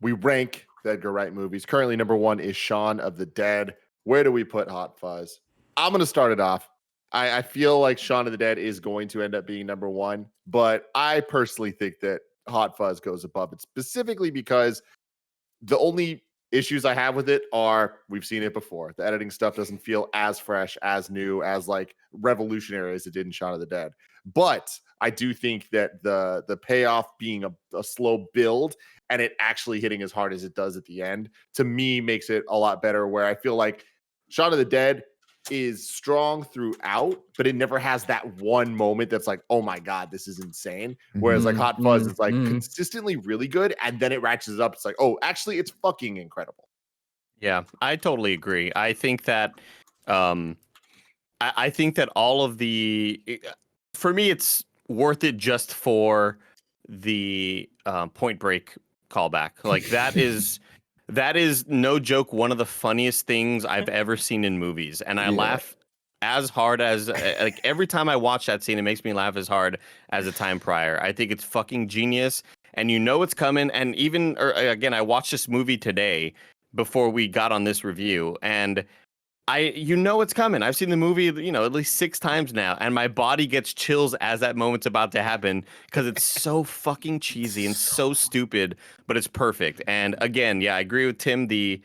Speaker 1: we rank the Edgar Wright movies. Currently, number one is Shaun of the Dead. Where do we put Hot Fuzz? I'm going to start it off. I feel like Shaun of the Dead is going to end up being number one, but I personally think that Hot Fuzz goes above it, specifically because the only issues I have with it are we've seen it before. The editing stuff doesn't feel as fresh, as new, as like revolutionary as it did in Shaun of the Dead. But I do think that the payoff being a slow build and it actually hitting as hard as it does at the end, to me, makes it a lot better, where I feel like Shaun of the Dead is strong throughout, but it never has that one moment that's like, oh my God, this is insane. Whereas like Hot Fuzz is like consistently really good, and then it ratchets up. It's like, oh, actually, it's fucking incredible.
Speaker 5: Yeah, I totally agree. I think that I think that all of for me, it's worth it just for the Point Break callback. Like that is no joke one of the funniest things I've ever seen in movies, and I laugh as hard as like every time I watch that scene, it makes me laugh as hard as the time prior. I think it's fucking genius, and it's coming. And even again, I watched this movie today before we got on this review, and it's coming. I've seen the movie, at least 6 times now, and my body gets chills as that moment's about to happen because it's so fucking cheesy and so stupid, but it's perfect. And again, I agree with Tim. The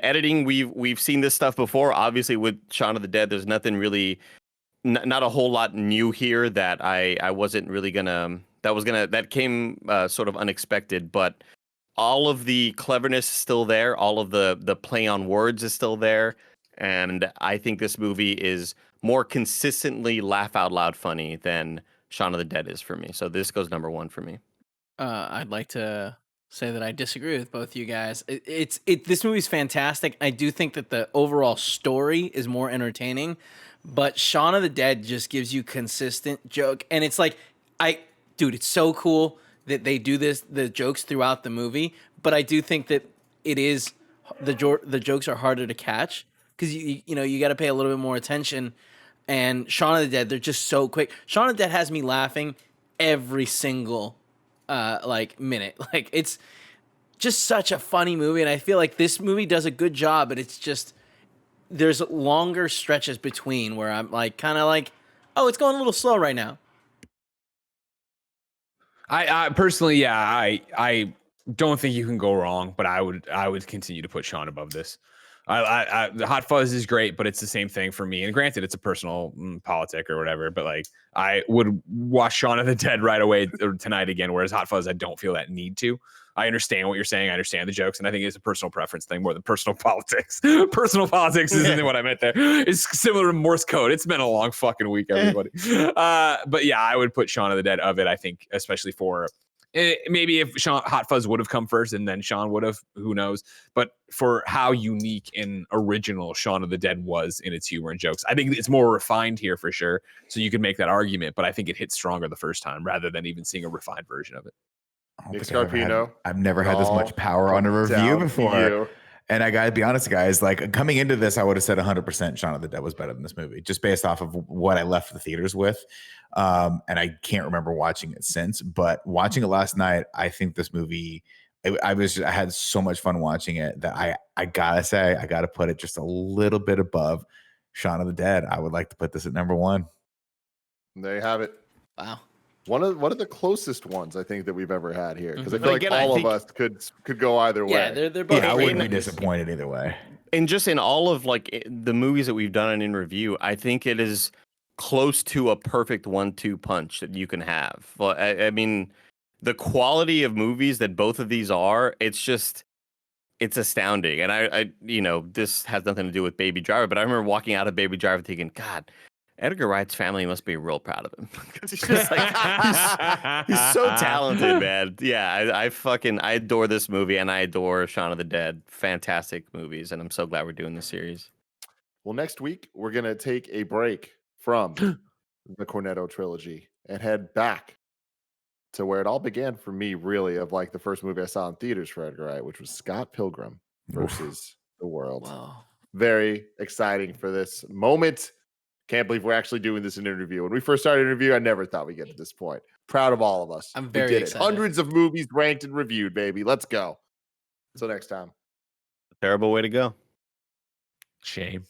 Speaker 5: editing, we've seen this stuff before. Obviously, with Shaun of the Dead, there's nothing really, not a whole lot new here that I wasn't really that came sort of unexpected, but all of the cleverness is still there. All of the play on words is still there. And I think this movie is more consistently laugh out loud funny than Shaun of the Dead is for me. So this goes number one for me.
Speaker 4: I'd like to say that I disagree with both you guys. This movie's fantastic. I do think that the overall story is more entertaining, but Shaun of the Dead just gives you consistent joke. And it's like, it's so cool that they do the jokes throughout the movie. But I do think that it is, the jokes are harder to catch, because you got to pay a little bit more attention. And Shaun of the Dead, they're just so quick. Shaun of the Dead has me laughing every single minute. Like, it's just such a funny movie, and I feel like this movie does a good job. But it's just, there's longer stretches between where I'm like kind of like, oh, it's going a little slow right now.
Speaker 2: I personally, I don't think you can go wrong, but I would continue to put Sean above this. The Hot Fuzz is great, but it's the same thing for me. And granted, it's a personal politic or whatever, but like I would watch Shaun of the Dead right away or tonight again, whereas Hot Fuzz, I don't feel that need to. I understand what you're saying. I understand the jokes, and I think it's a personal preference thing more than personal politics. Personal politics isn't what I meant there. It's similar to Morse code. It's been a long fucking week, everybody. But yeah, I would put Shaun of the Dead of it. I think, especially for maybe if Hot Fuzz would have come first and then Shaun would have, who knows? But for how unique and original Shaun of the Dead was in its humor and jokes, I think it's more refined here for sure. So you could make that argument, but I think it hits stronger the first time rather than even seeing a refined version of it.
Speaker 1: Nick Scarpino.
Speaker 3: I've never had this much power on a review before. And I gotta be honest, guys, like coming into this, I would have said 100% Shaun of the Dead was better than this movie, just based off of what I left the theaters with. And I can't remember watching it since, but watching it last night, I think this movie, I had so much fun watching it that I gotta say, I gotta put it just a little bit above Shaun of the Dead. I would like to put this at number 1.
Speaker 1: There you have it.
Speaker 4: Wow.
Speaker 1: One of the closest ones I think that we've ever had here, because I feel like all of us could go either way.
Speaker 4: Yeah, they're both.
Speaker 3: Yeah, I wouldn't be disappointed either way.
Speaker 5: And just in all of like the movies that we've done in review, I think it is close to a perfect 1-2 punch that you can have. Well, I mean, the quality of movies that both of these are, it's astounding. And I this has nothing to do with Baby Driver, but I remember walking out of Baby Driver thinking, God, Edgar Wright's family must be real proud of him, because he's just like he's so talented, man. Yeah, I adore this movie, and I adore Shaun of the Dead. Fantastic movies, and I'm so glad we're doing this series.
Speaker 1: Well, next week we're gonna take a break from the Cornetto trilogy and head back to where it all began for me, really, of like the first movie I saw in theaters for Edgar Wright, which was Scott Pilgrim versus the World.
Speaker 4: Wow.
Speaker 1: Very exciting for this moment. Can't believe we're actually doing this in an interview. When we first started an interview, I never thought we'd get to this point. Proud of all of us.
Speaker 4: I'm very excited.
Speaker 1: Hundreds of movies ranked and reviewed, baby. Let's go. Until next time.
Speaker 5: Terrible way to go.
Speaker 2: Shame.